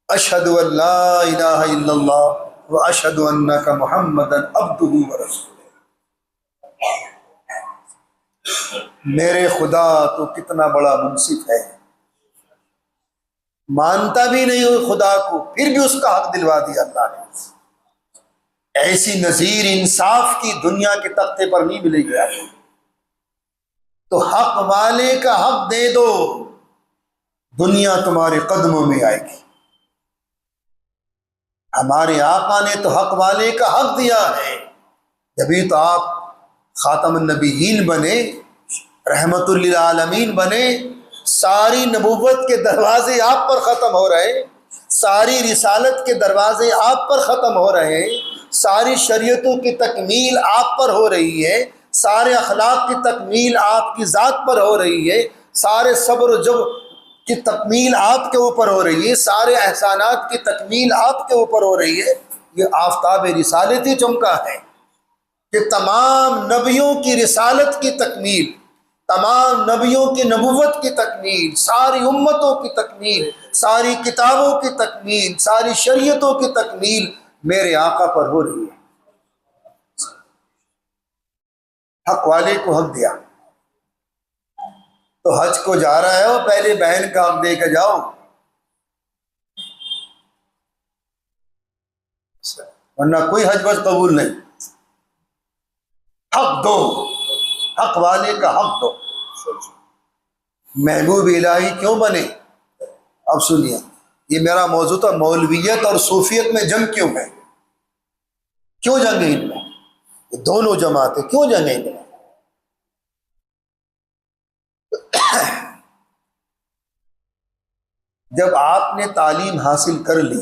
अशहदु अल्ला इलाहा इल्लल्लाह व अशहदु अन्नका मुहम्मदन अब्दुहु व रसूलुहु। मेरे खुदा तो कितना बड़ा मुंसिफ है, मानता भी नहीं हो खुदा को, फिर भी उसका हक दिलवा दिया अल्लाह ने। ऐसी नजीर इंसाफ की दुनिया के तख्ते पर नहीं मिलेगी आपको। तो हक वाले का हक दे दो, दुनिया तुम्हारे कदमों में आएगी। हमारे आका ने तो हक वाले का हक दिया है, जभी तो आप खातमुन नबीयीन बने, रहमतुल लिल आलमीन बने। सारी नबूवत के दरवाजे आप पर ख़त्म हो रहे, सारी रिसालत के दरवाजे आप पर ख़त्म हो रहे, सारी शरीयतों की तकमील आप पर हो रही है, सारे अखलाक की तकमील आपकी ज़ात पर हो रही है, सारे सब्र जब की तकमील आपके ऊपर हो रही है, सारे एहसानात की तकमील आपके ऊपर हो रही है। ये आफताब रिसालत ही चमका है कि तमाम नबियों की रिसालत की तकमील, तमाम नबियों की नबुव्वत की तकमील, सारी उम्मतों की तकमील, सारी किताबों की तकमील, सारी शरीयतों की तकमील मेरे आका पर हो रही है। हक वाले को हक दिया। तो हज को जा रहा है वो, पहले बहन का हक दे के जाओ, वरना कोई हज बस कबूल नहीं। हक दो, हक वाले का हक दो। महबूब इलाही क्यों बने? अब सुनिए, ये मेरा मौजू था, मौलवियत और सूफियत में जंग क्यों है? क्यों जंग है इनमें? ये दोनों जमातें क्यों जंग है इनमें? जब आपने तालीम हासिल कर ली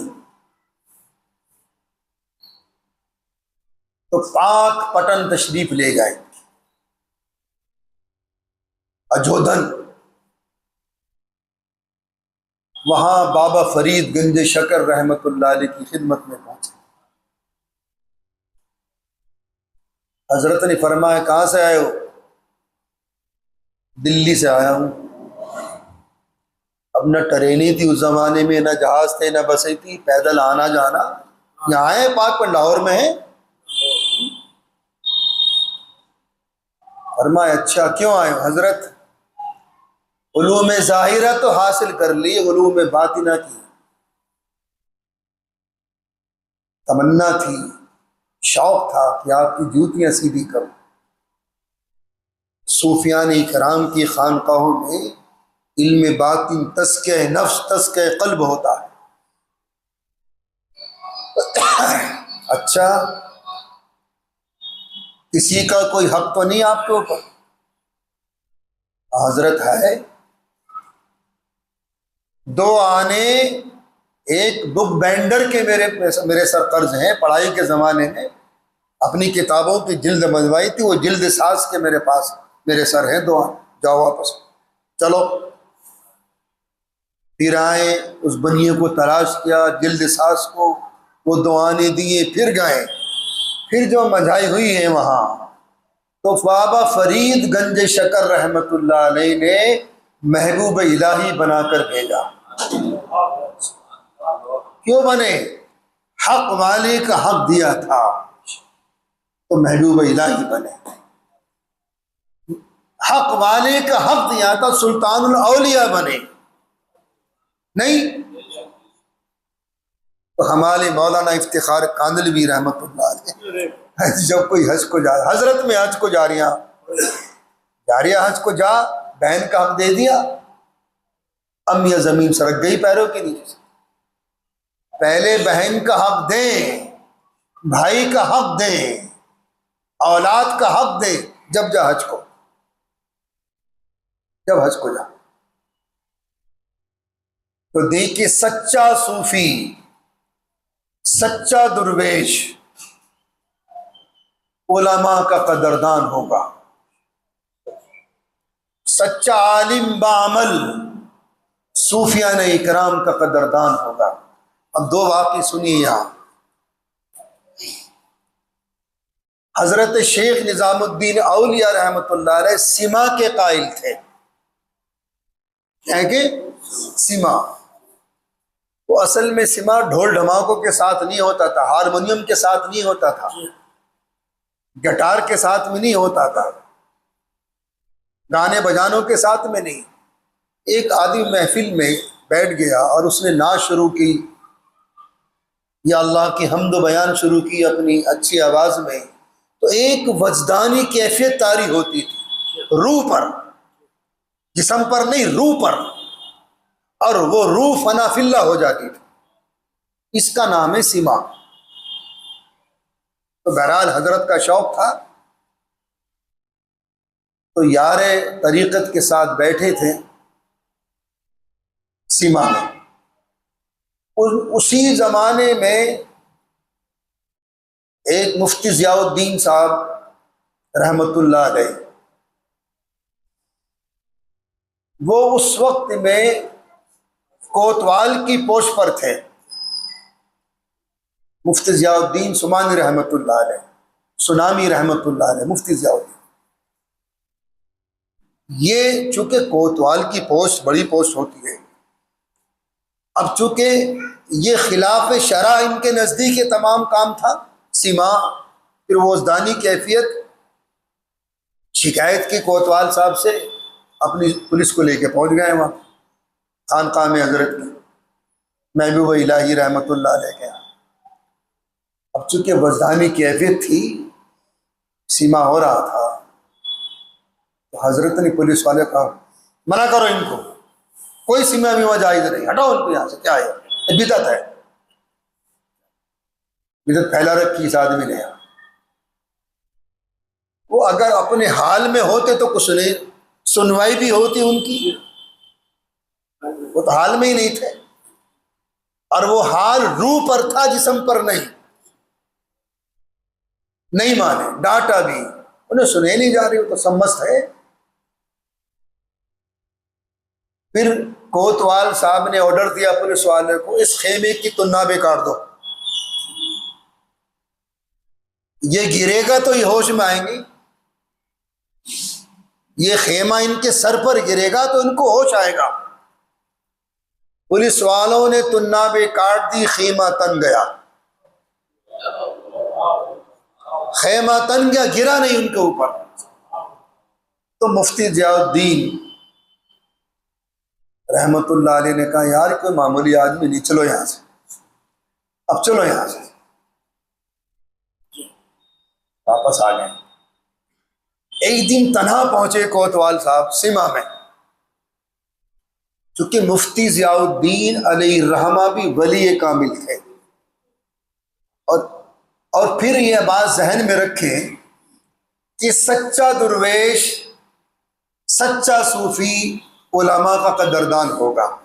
तो पाक पटन तशरीफ ले गए, अजोधन। वहां बाबा फरीद गंज शकर रहमतुल्लाह अलैह की खिदमत में पहुंचे। हजरत ने फरमाया, कहां से आए हो? दिल्ली से आया हूं। अब न ट्रेनें थी उस जमाने में, न जहाज थे, न बसें थी, पैदल आना जाना। यहाँ है पाक पर, लाहौर में है। फरमाया, अच्छा क्यों आए हो? हजरत, उलूम ज़ाहिरा तो हासिल कर ली, उलूम बातिना की तमन्ना थी, शौक था कि आपकी जूतियां सीधी करूं। सूफियान इकराम की खानकाहों में इल्म बातिन, तस्के नफ्स, तस्के कल्ब होता है। अच्छा, किसी का कोई हक तो नहीं आपके ऊपर? हजरत है, दो आने एक बुक बेंडर के मेरे सर कर्ज हैं। पढ़ाई के ज़माने में अपनी किताबों की जिल्द बनवाई थी, वो जिल्द साज के मेरे पास मेरे सर हैं। दो आने, जाओ वापस, चलो। फिर आए, उस बनिए को तलाश किया, जिल्द साज को, वो दो आने दिए, फिर गए। फिर जो मझाई हुई है वहाँ, तो बाबा फरीद गंज शकर रहमतुल्लाह अलैह ने महबूब इलाही बनाकर भेजा। क्यों बने? हक वाले का हक दिया था तो महबूब इलाही बने। हक वाले का हक दिया था, सुल्तानुल औलिया बने नहीं। तो हमारे मौलाना इफ्तिखार कांदलवी रहमतुल्लाह अलैह जब कोई हज को जा, हजरत में हज को जारिया हज को जा, बहन का हक दे दिया, अम्मिया जमीन सरक गई पैरों के नीचे। पहले बहन का हक दें, भाई का हक दें, औलाद का हक दे, जब जा हज को, जब हज को जा। तो देखिए, सच्चा सूफी, सच्चा दुर्वेश उलमा का कदरदान होगा। सच्चा आलिम बामल सूफियान इकराम का कदरदान होगा। अब दो वाक़े सुनिए यहाँ। हजरत शेख निजामुद्दीन औलिया रहमतुल्लाह अलैह सिमा के कायल थे। क्या कि सिमा, वो असल में सिमा ढोल ढमाकों के साथ नहीं होता था, हारमोनियम के साथ नहीं होता था, गिटार के साथ में नहीं होता था, गाने बजानों के साथ में नहीं। एक आदमी महफिल में बैठ गया और उसने नाच शुरू की, या अल्लाह की हम्द बयान शुरू की अपनी अच्छी आवाज़ में। तो एक वजदानी कैफियत तारी होती थी, रूह पर, जिस्म पर नहीं, रूह पर, और वो रूह फनाफिल्ला हो जाती थी। इसका नाम है सिमा। तो बहरहाल हजरत का शौक था, तो यारे तरीक़त के साथ बैठे थे सिमा में। उसी ज़माने में एक मुफ्ती ज़ियाउद्दीन साहब रहमतुल्लाह अलैह, वो उस वक्त में कोतवाल की पोस्ट पर थे। मुफ्ती ज़ियाउद्दीन सुमानी रहमतुल्लाह अलैह, सुनामी रहमतुल्लाह अलैह, मुफ्ती ज़ियाउद्दीन। ये चूंकि कोतवाल की पोस्ट बड़ी पोस्ट होती है, अब चूंकि ये खिलाफ शरा इनके नज़दीक ये तमाम काम था। सीमा फिर वो उज़दानी कैफियत शिकायत की कोतवाल साहब से, अपनी पुलिस को लेके पहुंच गए वहाँ खानकाह में हज़रत की महबूब इलाही रहमतुल्लाह अलैह के यहाँ। अब चूँकि वज़दानी कैफियत थी, सीमा हो रहा था, तो हज़रत ने पुलिस वाले कहा मना करो इनको, कोई सीमा वीमा जायज़ नहीं, हटाओ इनको यहाँ से, क्या है ये बिदअत है, बिदअत फैला रखी इस आदमी ने यहाँ। वो अगर अपने हाल में होते तो कुछ नहीं, सुनवाई भी होती उनकी, वो तो हाल में ही नहीं थे, और वो हाल रूह पर था जिस्म पर नहीं माने, डांटा भी, उन्हें सुने नहीं जा रही, वो तो सम्मस्त है। फिर कोतवाल साहब ने ऑर्डर दिया पुलिस वाले को, इस खेमे की तुन्नाबे काट दो, ये गिरेगा तो ये होश में आएंगे, ये खेमा इनके सर पर गिरेगा तो इनको होश आएगा। पुलिस वालों ने तुन्नाबे काट दी, खेमा तन गया, खेमा तन गया, गिरा नहीं उनके ऊपर। तो मुफ्ती ज़ियाउद्दीन रहमतुल्लाह अलैह ने कहा यार कोई मामूली आदमी नहीं, चलो यहां से, अब चलो यहां से। वापस आ गए। एक दिन तन्हा पहुंचे कोतवाल साहब सीमा में, चूंकि मुफ्ती ज़ियाउद्दीन अलैहिर्रहमा भी वली कामिल थे, और फिर यह बात जहन में रखें कि सच्चा दुर्वेश, सच्चा सूफी उलमा का कदरदान होगा,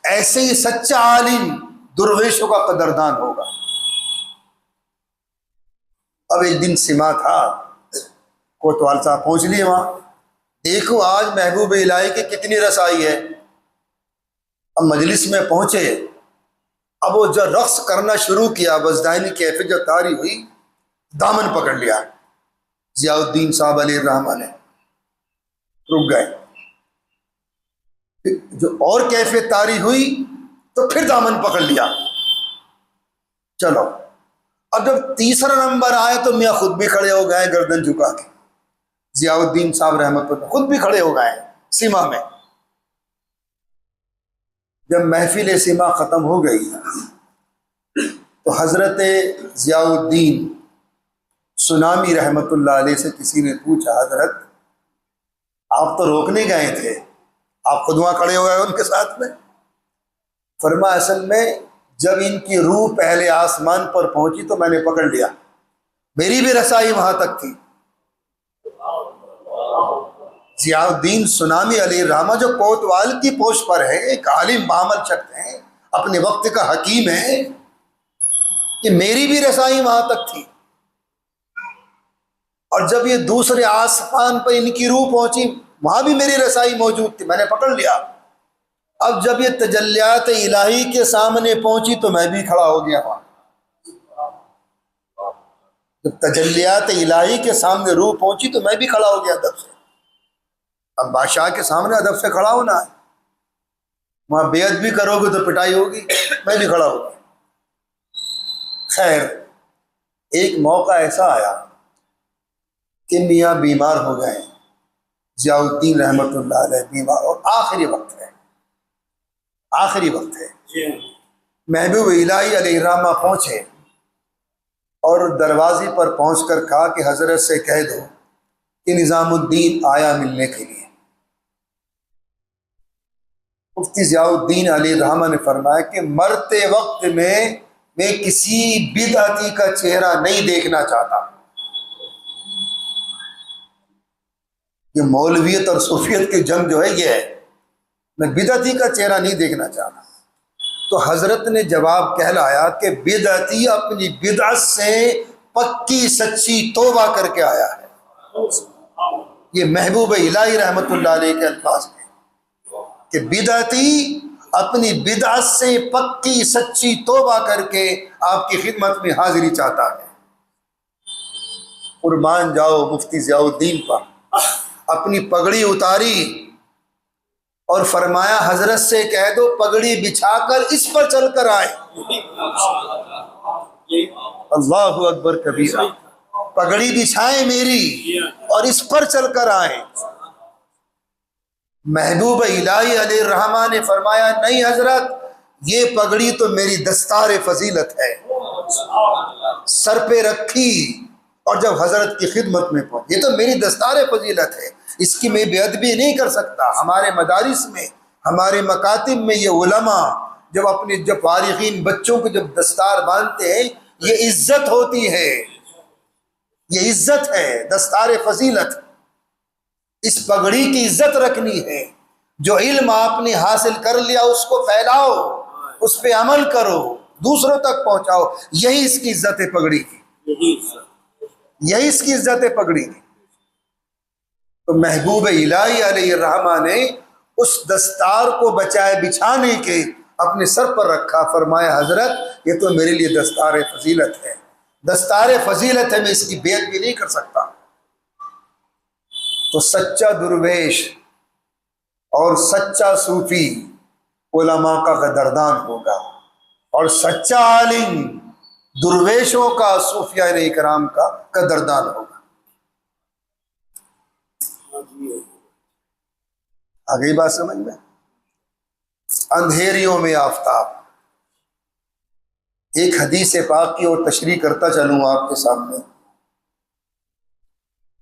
ऐसे ही सच्चा आलिम दुर्वेशों का कदरदान होगा। अब एक दिन सीमा था, कोतवाल साहब पहुंच लिए वहां, देखो आज महबूब इलाही की कितनी रसाई है। अब मजलिस में पहुंचे, अब वो जो रक्स करना शुरू किया, वज़दानी कैफियत जो तारी हुई, दामन पकड़ लिया ज़ियाउद्दीन साहब अलैहिर्रहमा ने, रुक गए। जो और कैफियत तारी हुई तो फिर दामन पकड़ लिया, चलो। अब जब तीसरा नंबर आया तो मियाँ खुद भी खड़े हो गए गर्दन झुका के, ज़ियाउद्दीन साहब रहमतुल्लाह खुद भी खड़े हो गए सीमा में। जब महफिल सीमा ख़त्म हो गई तो हज़रत ज़ियाउद्दीन सुनामी रहमतुल्लाह अलैह से किसी ने पूछा, हज़रत आप तो रोकने गए थे, आप खुद वहाँ खड़े हो गए उनके साथ में? फरमा असल में जब इनकी रूह पहले आसमान पर पहुंची तो मैंने पकड़ लिया, मेरी भी रसाई वहां तक थी। ज़ियाउद्दीन सुनामी अलैहिर्रहमा जो कोतवाल की पोस्ट पर है, एक आलिम बामल शख्स है, अपने वक्त का हकीम है, कि मेरी भी रसाई वहां तक थी। और जब ये दूसरे आसमान पर इनकी रूह पहुंची, वहां भी मेरी रसाई मौजूद थी, मैंने पकड़ लिया। अब जब ये तजल्लियात इलाही के सामने पहुंची तो मैं भी खड़ा हो गया वहां। जब तजल्लियात इलाही के सामने रूह पहुंची तो मैं भी खड़ा हो गया अदब से। अब बादशाह के सामने अदब से खड़ा होना है, वहां बेअदबी करोगे तो पिटाई होगी, मैं भी खड़ा हो गया। खैर, एक मौका ऐसा आया कि मियाँ बीमार हो गए, ज़ियाउद्दीन रहमतुल्लाह अलैह बीमार, और आखिरी वक्त है, आखिरी वक्त है। महबूब इलाही अलैहिर्रहमा पहुंचे और दरवाजे पर पहुंचकर कहा कि हजरत से कह दो कि निज़ामुद्दीन आया मिलने के लिए। मुफ्ती ज़ियाउद्दीन अलैहिर्रहमा ने फरमाया कि मरते वक्त में मैं किसी बिदअती का चेहरा नहीं देखना चाहता। ये मौलवियत और सूफियत की जंग जो है ये है, मैं बिदअती का चेहरा नहीं देखना चाहता। तो हजरत ने जवाब कहलाया कि बिदअती अपनी बिदअत से पक्की सच्ची तौबा करके आया है। ये महबूब इलाही रहमतुल्लाह अलैह के अल्फाज हैं कि बिदअती अपनी बिदअत से पक्की सच्ची तौबा करके आपकी खिदमत में हाजिरी चाहता है। कुर्बान जाओ मुफ्ती ज़ियाउद्दीन पर। अपनी पगड़ी उतारी और फरमाया हजरत से कह दो पगड़ी बिछाकर इस पर चल कर आए। अल्लाहु अकबर कबीरा। पगड़ी बिछाएं मेरी और इस पर चलकर आए। महबूब इलाही अलैहिर्रहमान ने फरमाया, नहीं हजरत, ये पगड़ी तो मेरी दस्तार फजीलत है। सर पे रखी और जब हजरत की खिदमत में पहुंची, ये तो मेरी दस्तार फजीलत है, इसकी मैं बेअदबी नहीं कर सकता। हमारे मदारिस में, हमारे मकातिब में ये उलमा जब फारिगीन बच्चों को जब दस्तार बांधते हैं, ये इज्जत होती है, ये इज्जत है, दस्तार फजीलत। इस पगड़ी की इज्जत रखनी है। जो इल्म आपने हासिल कर लिया उसको फैलाओ, उस पे अमल करो, दूसरों तक पहुंचाओ। यही इसकी इज्जत है पगड़ी की, यही इसकी इज्जत है पगड़ी की। तो महबूब इलाही अलैहिर्रहमान ने उस दस्तार को बचाए बिछाने के अपने सर पर रखा। फरमाया, हजरत ये तो मेरे लिए दस्तार फजीलत है, दस्तार फजीलत है, मैं इसकी बेअदबी नहीं कर सकता। तो सच्चा दुर्वेश और सच्चा सूफी उलमा का कदरदान होगा, और सच्चा आलिम दुर्वेशों का, सूफिया इकराम का कदरदान होगा। आ गई बात समझ में? अंधेरियों में आफताब। एक हदीस पाक की और तशरीह करता चलूँ आपके सामने।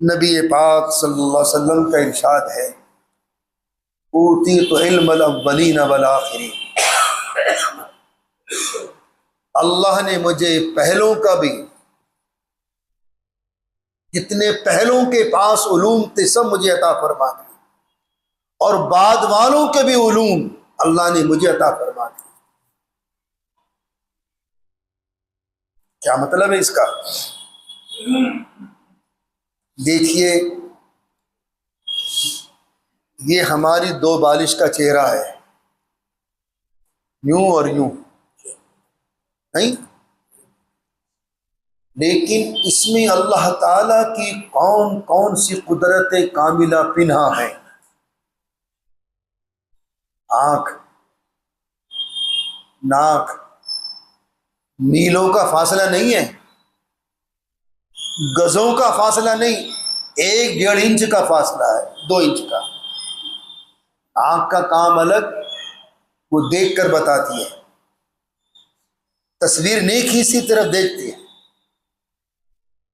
नबी पाक सल्लल्लाहु अलैहि वसल्लम का इरशाद है, ऊतीतु इल्मल अव्वलीन वल आखिरीन। अल्लाह ने मुझे पहलों का भी, जितने पहलों के पास उलूम थे सब मुझे अता फरमा दिए, और बाद वालों के भी उलूम अल्लाह ने मुझे अता फरमा दिए। क्या मतलब है इसका? देखिए, ये हमारी दो बालिश का चेहरा है, यूं और यूं, नहीं? लेकिन इसमें अल्लाह ताला की कौन कौन सी कुदरत कामिला पिन्हा है। आंख, नाक, मीलों का फासला नहीं है, गजों का फासला नहीं, 1-1.5 इंच का फासला है, 2 इंच का। आंख का काम अलग, वो देख कर बताती है, तस्वीर नेक ही इसी तरफ देखती है।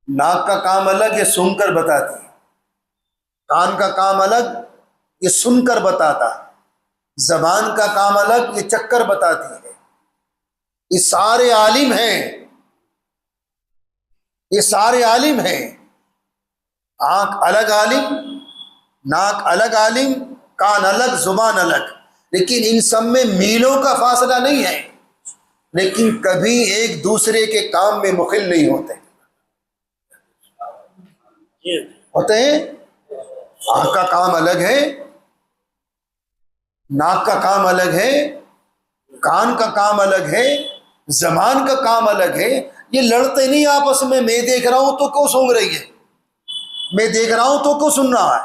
नाक का काम अलग, ये सुनकर बताती है। कान का काम अलग, ये सुनकर बताता है। जबान का काम अलग, ये चक्कर बताती है। ये सारे आलिम हैं, ये सारे आलिम हैं। आंख अलग आलिम, नाक अलग आलिम, कान अलग, जुबान अलग, लेकिन इन सब में मीलों का फासला नहीं है। लेकिन कभी एक दूसरे के काम में मुखिल नहीं होते, होते हैं। आंख का काम अलग है, नाक का काम अलग है, कान का काम अलग है, जबान का काम अलग है। ये लड़ते नहीं आपस में। मैं देख रहा हूं तो क्यों सूंघ रही है, मैं देख रहा हूं तो क्यों सुन रहा है,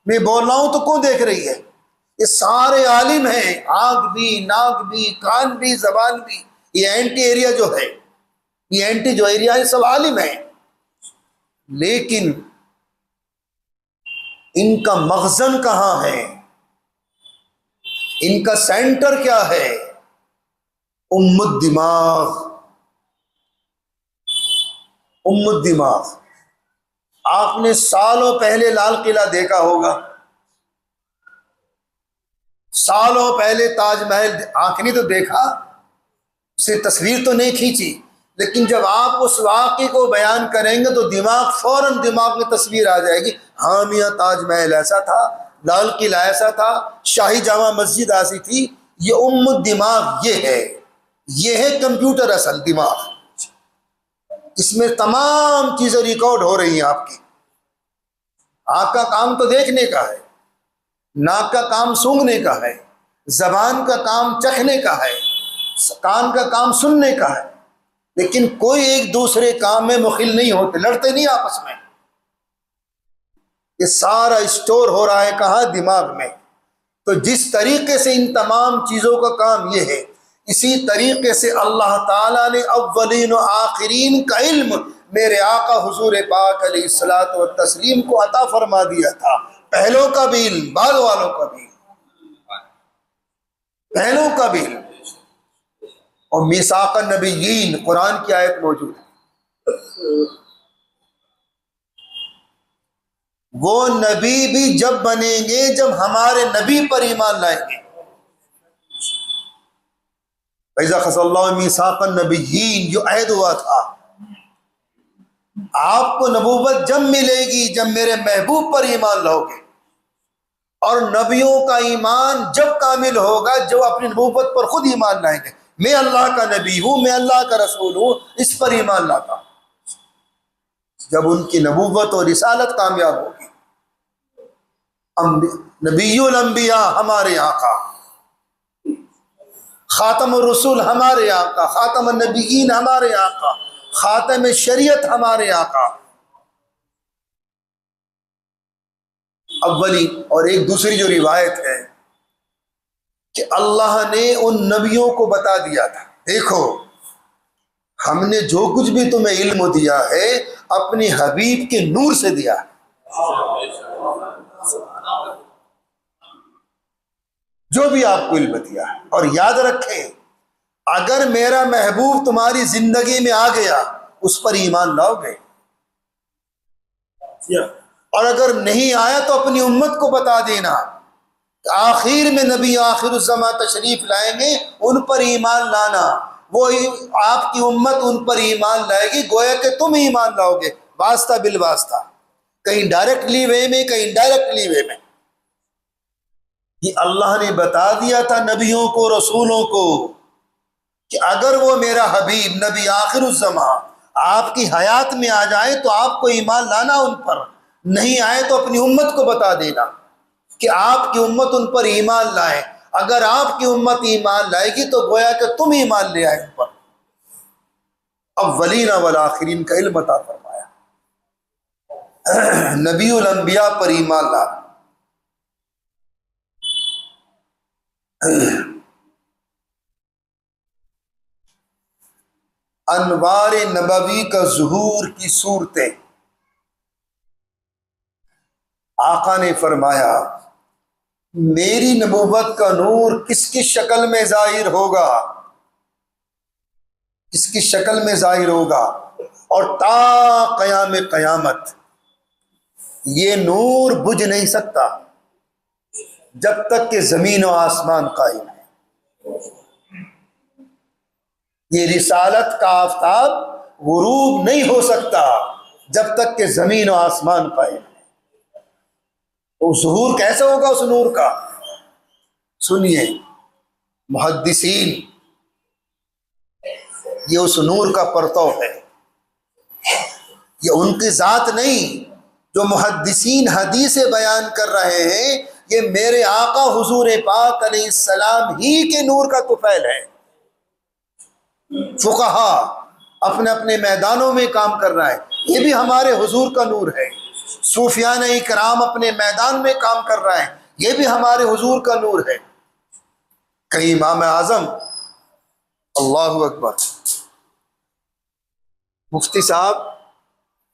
मैं बोल रहा हूं तो क्यों देख रही है। ये सारे आलिम हैं, आंख भी, नाक भी, कान भी, जबान भी। ये एंटी एरिया जो है, ये एंटी जो एरिया है, सब आलिम है। लेकिन इनका मखजन कहां है, इनका सेंटर क्या है? उम्मुद दिमाग, उम्मुद दिमाग। आपने सालों पहले लाल किला देखा होगा, सालों पहले ताजमहल आंख तो देखा, उसे तस्वीर तो नहीं खींची, लेकिन जब आप उस वाक़े को बयान करेंगे तो दिमाग, फौरन दिमाग में तस्वीर आ जाएगी। हाँ मियाँ, ताजमहल ऐसा था, लाल किला ऐसा था, शाही जामा मस्जिद ऐसी थी। ये उम्मुद दिमाग, ये है कंप्यूटर असल दिमाग। इसमें तमाम चीजें रिकॉर्ड हो रही हैं आपकी। आंख का काम तो देखने का है, नाक का काम सूंघने का है, जबान का काम चखने का है, कान का काम सुनने का है। लेकिन कोई एक दूसरे काम में मुखिल नहीं होते, लड़ते नहीं आपस में। ये सारा स्टोर हो रहा है कहाँ? दिमाग में। तो जिस तरीके से इन तमाम चीजों का काम ये है, इसी तरीके से अल्लाह ताला ने अव्वलीन व आखिरीन का इल्म मेरे आका हुजूर पाक अलैहिस्सलात व तस्लीम को अता फरमा दिया था। पहलों का भी इल्म, बाद वालों का भी, पहलों का भी इल्म। और मीसाक़ नबिय्यीन, कुरान की आयत मौजूद है। वो नबी भी जब बनेंगे जब हमारे नबी पर ईमान लाएंगे। फैज़ा ख़ज़ल्लाहु मीसाक़ नबिय्यीन, जो अहद हुआ था, आपको नबूवत जब मिलेगी जब मेरे महबूब पर ईमान लाओगे। और नबियों का ईमान जब कामिल होगा जब अपनी नबूवत पर खुद ईमान लाएंगे। मैं अल्लाह का नबी हूं, मैं अल्लाह का रसूल हूं, इस पर ईमान लाता हूं। जब उनकी नबूवत और रिसालत कामयाब होगी। नबीयुल अंबिया हमारे आका, खातमुर रसूल हमारे आका, खातमुन नबिय्यीन हमारे आका, खातम शरीयत हमारे आका। अव्वली और एक दूसरी जो रिवायत है कि अल्लाह ने उन नबियों को बता दिया था, देखो हमने जो कुछ भी तुम्हें इल्म दिया है अपने हबीब के नूर से दिया। जो भी आपको इल्म दिया है। और याद रखें, अगर मेरा महबूब तुम्हारी जिंदगी में आ गया उस पर ईमान लाओगे, और अगर नहीं आया तो अपनी उम्मत को बता देना। आखिर में नबी आखिरुज़्ज़मा तशरीफ लाएंगे, उन पर ईमान लाना। वो आपकी उम्मत उन पर ईमान लाएगी, गोया कि तुम ईमान लाओगे, वास्ता बिल वास्ता, कहीं डायरेक्टली वे में, कहीं इनडायरेक्टली वे में। ये अल्लाह ने बता दिया था नबियों को, रसूलों को, कि अगर वो मेरा हबीब नबी आखिरुज़्ज़मा आपकी हयात में आ जाए तो आपको ईमान लाना उन पर, नहीं आए तो अपनी उम्मत को बता देना कि आपकी उम्मत उन पर ईमान लाए। अगर आपकी उम्मत ईमान लाएगी तो गोया कि तुम ईमान ले आए उन पर। अव्वलीन वल आखिरीन का इल्म अता फरमाया। नबीउल अंबिया पर ईमान ला। अनवार नबवी का ज़ुहूर की सूरतें। आका ने फरमाया मेरी नबूवत का नूर किसकी शक्ल में जाहिर होगा, किसकी शक्ल में जाहिर होगा, और ता क़याम क़यामत ये नूर बुझ नहीं सकता जब तक कि ज़मीन और आसमान कायम है। ये रिसालत का आफताब गुरूब नहीं हो सकता जब तक कि ज़मीन और आसमान कायम है। तो ज़ुहूर कैसे होगा उस नूर का? सुनिए, मुहद्दिसीन, ये उस नूर का परतव है। ये उनकी ज़ात नहीं, जो मुहद्दिसीन हदीसें बयान कर रहे हैं, ये मेरे आका हुजूर पाक अलैहिस्सलाम ही के नूर का तुफैल है। फुक़हा अपने अपने मैदानों में काम कर रहा है, ये भी हमारे हुजूर का नूर है। सूफियान इकराम अपने मैदान में काम कर रहा है, ये भी हमारे हुजूर का नूर है। कहीं इमाम आज़म, अल्लाहु अकबर, मुफ्ती साहब,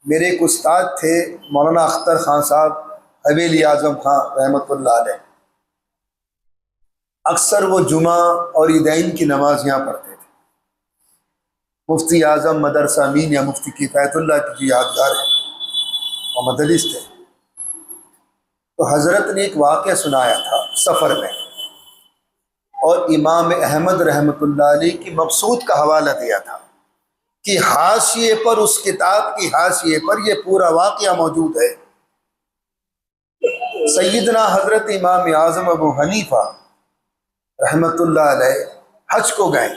मेरे एक उस्ताद थे मौलाना अख्तर खान साहब, हवेली आज़म खां रहमतुल्लाह अलैह। अक्सर वो जुमा और ईदैन की नमाज यहाँ पढ़ते थे। मुफ्ती आज़म मदरसा अमीन या मुफ्ती किफ़ायतुल्लाह की यादगार है और मदलिस थे। तो हज़रत ने एक वाक़या सुनाया था सफ़र में, और इमाम अहमद रहमतुल्लाह अलैह की मबसूत का हवाला दिया था कि हाशिए पर, उस किताब की हाशिए पर यह पूरा वाक़या मौजूद है। सैयदना हज़रत इमाम आज़म अबू हनीफ़ा रहमतुल्लाह अलैह हज को गए।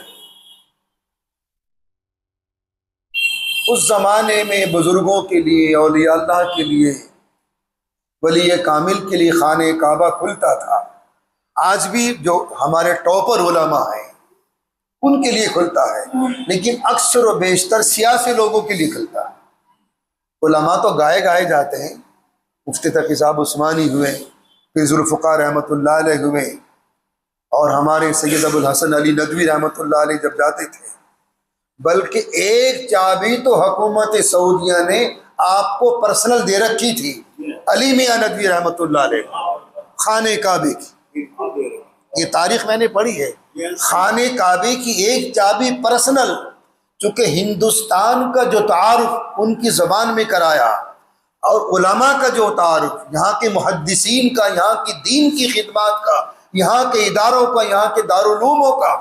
उस ज़माने में बुज़ुर्गों के लिए, औलिया अल्लाह के लिए, वली कामिल के लिए खाने काबा खुलता था। आज भी जो हमारे टॉपर उलमा हैं उनके लिए खुलता है, लेकिन अक्सर व बेशतर सियासी लोगों के लिए खुलता है। उलमा तो गाए गाए जाते हैं, मुफ्ती तक़ी साहब उस्मानी हुए, फिर ज़ुल्फ़िकार रहमतुल्लाह अलैह हुए, और हमारे सैयद अबुल हसन अली नदवी रहमतुल्लाह अलैह जब जाते थे, बल्कि एक चाबी तो हुकूमत सऊदिया ने आपको पर्सनल दे रखी थी, अली मियां नदवी रहमतुल्लाह अलैह, खाने काबे की। ये तारीख मैंने पढ़ी है, खाने काबे की एक चाबी पर्सनल, चूंकि हिंदुस्तान का जो तारुफ उनकी ज़बान में कराया और उलमा का जो तारुफ, यहाँ के मुहद्दिसीन का, यहाँ की दीन की खिदमत का, यहाँ के इदारों का, यहाँ के दारुलूमों का,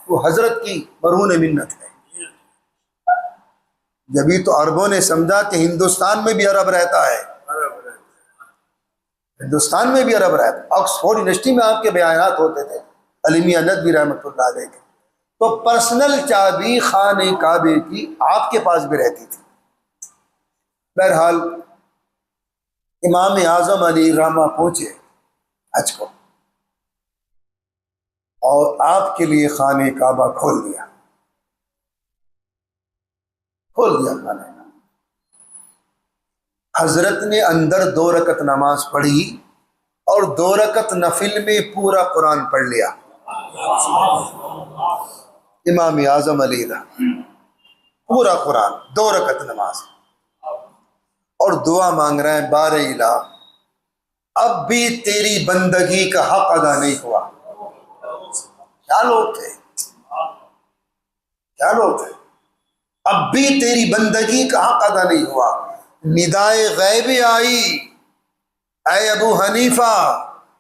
वो हजरत की मरहून मिन्नत है। जभी तो अरबों ने समझा कि हिंदुस्तान में भी अरब रहता है, हिंदुस्तान में भी अरब रहता है। ऑक्सफोर्ड यूनिवर्सिटी में आपके बयानात होते थे अली मियां नदवी रहमतुल्लाह अलैह के, तो पर्सनल चाबी खाने काबे की आपके पास भी रहती थी। बहरहाल इमाम आज़म अली रहमा पहुंचे हज को और आपके लिए खाने काबा खोल दिया खाने का। हजरत ने अंदर 2 रकत नमाज पढ़ी और 2 रकत नफिल में पूरा कुरान पढ़ लिया। इमाम आज़म अली पूरा कुरान 2 रकत नमाज, और दुआ मांग रहे हैं, बारे इला अब भी तेरी बंदगी का हक अदा नहीं हुआ। क्या लोग थे, क्या लोग थे, अब भी तेरी बंदगी का हक अदा नहीं हुआ। निदाए गैबी आई, ऐ अबू हनीफा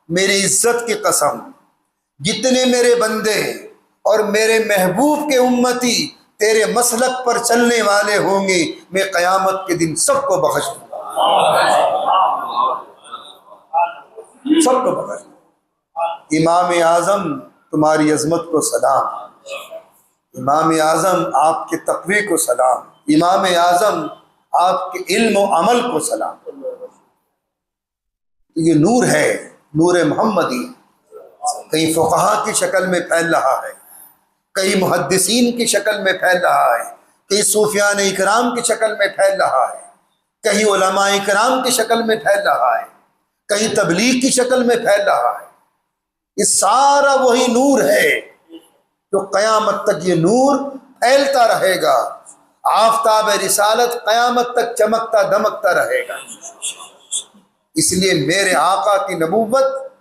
मेरी इज्जत की कसम, जितने मेरे बंदे और मेरे महबूब के उम्मती तेरे मसलक पर चलने वाले होंगे, मैं क़यामत के दिन सबको बख्श दूंगा, सबको बख्श दूंगा। इमाम आज़म तुम्हारी अजमत को सलाम, इमाम आज़म आपके तक़वी को सलाम, इमाम आज़म आपके इल्म और अमल को सलाम। ये नूर है, नूर मोहम्मदी, कहीं फ़ुक़हा की शक्ल में फैल रहा है, कहीं मुहद्दिसीन की शक्ल में फैल रहा है, कहीं सूफियान इकराम की शक्ल में फैल रहा है, कहीं उलमा इकराम की शक्ल में फैल रहा है, कहीं तबलीग की शक्ल में फैल रहा है। ये सारा वही नूर है जो क़यामत तक ये नूर फैलता रहेगा। आफ़ताब रिसालत क़यामत तक चमकता दमकता रहेगा। इसलिए मेरे आका की नबूवत,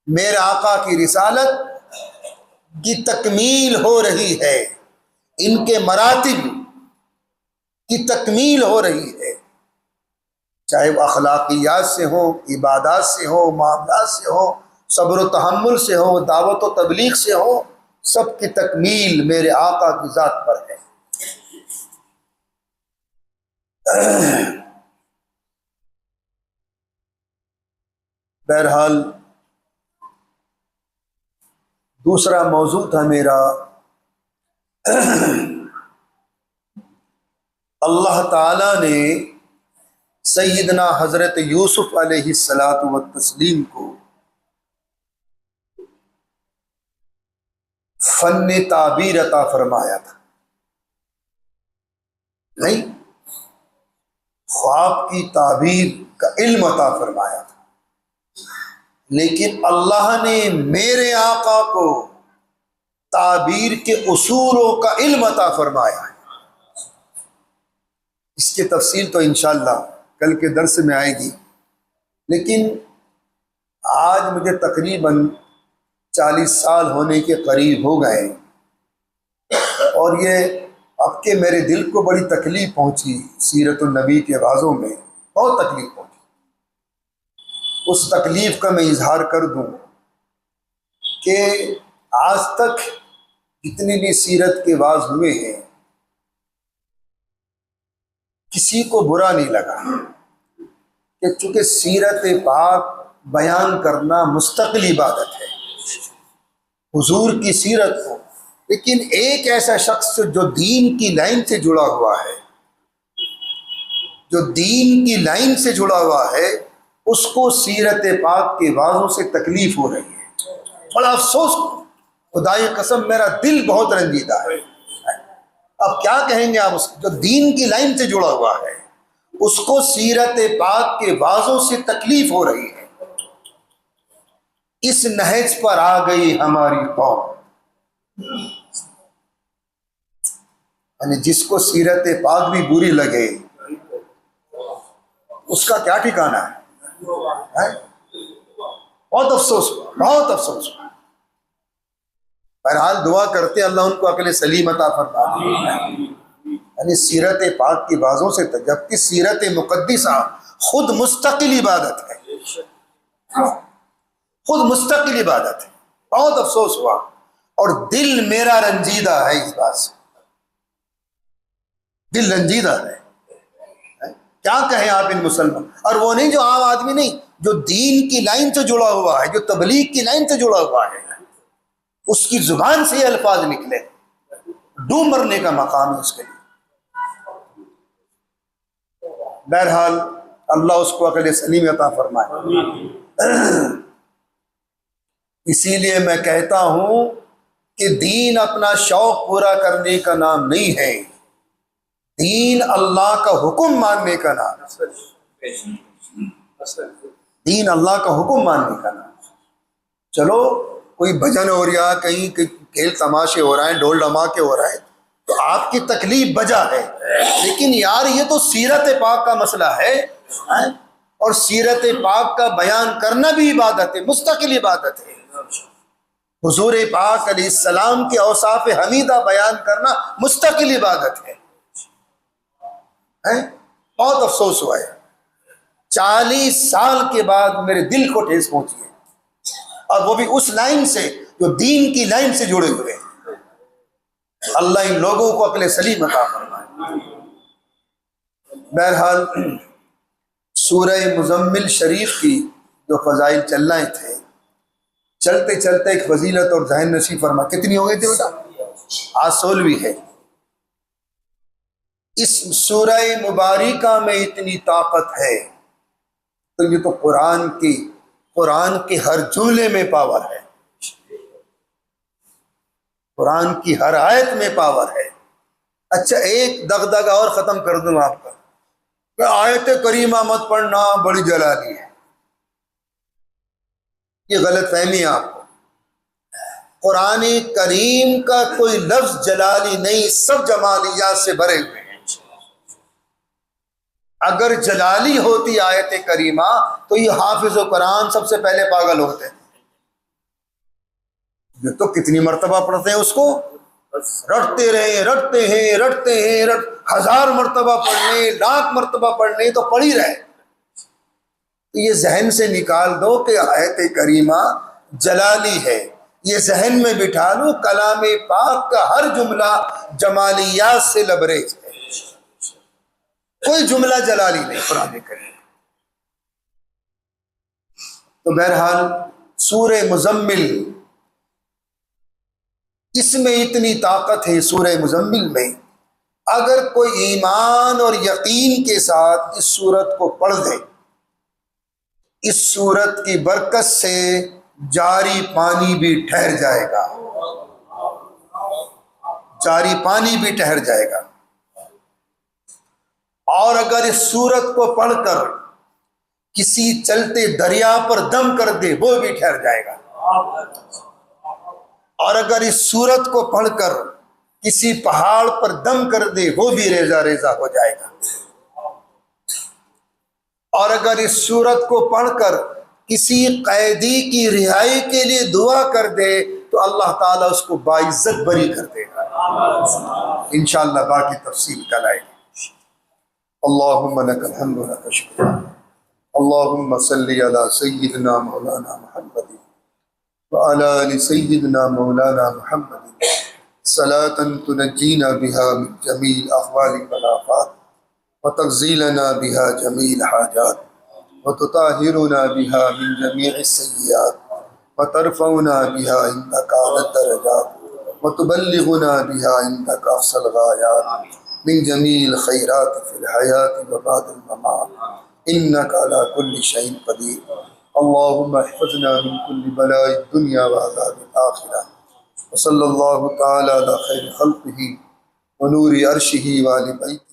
मेरे आका की रिसालत की तकमील हो रही है, इनके मरातिब की तकमील हो रही है, चाहे वह अखलाकियात से हो, इबादात से हो, मामलात से हो, सब्र व तहम्मुल से हो, दावत व तबलीग से हो, सब की तकमील मेरे आका की ज़ात पर है। बहरहाल दूसरा मौजू था मेरा, अल्लाह ताला ने सैयदना हज़रत यूसुफ अलैहिस्सलातु व तस्लीम को फन्ने ताबीर अता फरमाया था। नहीं, ख्वाब की ताबीर का इल्म अता फरमाया था, लेकिन अल्लाह ने मेरे आका को ताबीर के उसूलों का इल्म अता फरमाया है। इसकी तफसील तो इंशाअल्लाह कल के दर्स में आएगी, लेकिन आज मुझे तकरीबन 40 साल होने के करीब हो गए, और ये अब के मेरे दिल को बड़ी तकलीफ़ पहुंची सीरतुन नबी के आवाज़ों में, बहुत तकलीफ़ पहुंची। उस तकलीफ़ का मैं इजहार कर दूं कि आज तक जितने भी सीरत के वाज हुए हैं, किसी को बुरा नहीं लगा कि चूँकि सीरत पाक बयान करना मुस्तकिल इबादत है, हुजूर की सीरत को, लेकिन एक ऐसा शख्स जो दीन की लाइन से जुड़ा हुआ है, जो दीन की लाइन से जुड़ा हुआ है, उसको सीरत पाक के वाज़ों से तकलीफ हो रही है। बड़ा अफसोस, खुदाई कसम मेरा दिल बहुत रंजीदा है। अब क्या कहेंगे आप, जो दीन की लाइन से जुड़ा हुआ है उसको सीरत पाक के वाज़ों से तकलीफ हो रही है। इस नहज पर आ गई हमारी कौम। यानी जिसको सीरत पाक भी बुरी लगे उसका क्या ठिकाना है? बहुत अफसोस हुआ, बहुत अफसोस हुआ। बहरहाल दुआ करते अल्लाह उनको अक्ल सलीम अता फरमा दे। यानी सीरत पाक की बाजों से, जबकि सीरत मुकद्दिसा खुद मुस्तकिल इबादत है, खुद मुस्तकिल इबादत है। बहुत अफसोस हुआ और दिल मेरा रंजीदा है इस बात से, दिल रंजीदा है। क्या कहें आप इन मुसलमान, और वो नहीं जो आम आदमी नहीं, जो दीन की लाइन से जुड़ा हुआ है, जो तबलीग की लाइन से जुड़ा हुआ है, उसकी जुबान से ये अल्फाज निकले, डूब मरने का मकाम है उसके लिए। बहरहाल अल्लाह उसको अक़ल सलीम अता फरमाए। इसीलिए मैं कहता हूं कि दीन अपना शौक पूरा करने का नाम नहीं है, दीन अल्लाह का हुक्म मानने का नाम है। दीन अल्लाह का हुक्म मानने का नाम है। चलो कोई भजन हो रहा, कहीं खेल तमाशे हो रहे हैं, ढोल धमाके हो रहे हैं, तो आपकी तकलीफ बजा है, लेकिन यार ये तो सीरत पाक का मसला है, और सीरत पाक का बयान करना भी इबादत है, मुस्तकिल इबादत है। हुजूर पाक अलैहिस्सलाम के औसाफ हमीदा बयान करना मुस्तकिल इबादत है। बहुत अफसोस हुआ है, 40 साल के बाद मेरे दिल को ठेस पहुंची है, और वो भी उस लाइन से जो दीन की लाइन से जुड़े हुए। अल्लाह इन लोगों को अक्ल सलीम अता फरमाए। बहरहाल सूरह मुज़म्मिल शरीफ की जो फजाइल चल रहे थे, चलते चलते एक फजीलत और ज़हन नसीब फरमा। कितनी हो गई थी बेटा? आज 16वीं है। इस सूरह मुबारिका में इतनी ताकत है, तो ये तो कुरान के हर जुमले में पावर है, कुरान की हर आयत में पावर है। अच्छा, एक दगदगा और ख़त्म कर दूँ आपका, आयत करीमा मत पढ़ना, बड़ी जलाली है, ये गलत फहमी है आपको। कुरान करीम का कोई लफ्ज जलाली नहीं, सब जमालियात से भरे हुए हैं। अगर जलाली होती आयत करीमा तो ये हाफिज कुरान सबसे पहले पागल होते हैं। ये तो कितनी मर्तबा पढ़ते हैं उसको, रटते रहे, रटते हैं, रटते हैं, 1000 मर्तबा पढ़ने, 1,00,000 मर्तबा पढ़ने, तो पढ़ ही रहे। तो ये जहन से निकाल दो कि आयत करीमा जलाली है, ये जहन में बिठा लो कलाम पाक का हर जुमला जमालियात से लबरेज है, कोई जुमला जलाली नहीं कुरान करीम। तो बहरहाल सूरह मुज़म्मिल, इसमें इतनी ताकत है सूरह मुज़म्मिल में, अगर कोई ईमान और यकीन के साथ इस सूरत को पढ़ दे, इस सूरत की बरकत से जारी पानी भी ठहर जाएगा, जारी पानी भी ठहर जाएगा। और अगर इस सूरत को पढ़कर किसी चलते दरिया पर दम कर दे, वो भी ठहर जाएगा। और अगर इस सूरत को पढ़कर किसी पहाड़ पर दम कर दे, वो भी रेजा रेजा हो जाएगा। और अगर इस सूरत को पढ़कर किसी कैदी की रिहाई के लिए दुआ कर दे, तो अल्लाह ताला उसको बाइज्जत बरी कर देगा। इंशाअल्लाह बाकी तफसील कल आएगी। अल्लाहुम्मा लकल हम्दु व लकल शुक्र। अल्लाहुम्मा सल्लि अला सय्यिदिना मौलाना मुहम्मद व अला आलि सय्यिदिना मौलाना मुहम्मद सलातन तुनज्जीना बिहा मिन जमील अहवालिल वल आफात व तग़ज़ीलना बिहा जमील हाजात व तुताहिरुना बिहा मिन जमीइस सय्यिआत व तरफ़उना बिहा इंदका अला दरजात व तुबल्लिगुना बिहा इंदका अक़सल गायात मिन जमील खैरात फिल हयात व बादिल ममात इन्नका अला कुल्लि शैइन क़दीर। अल्लाहुम्मा अहफ़िज़ना मिन कुल्लि बलाइ दुनिया व अज़ाबिल आखिरह व सल्लल्लाहु तआला अला खैरि ख़ल्क़िही व नूरि अर्शिही व आलि बैतिही।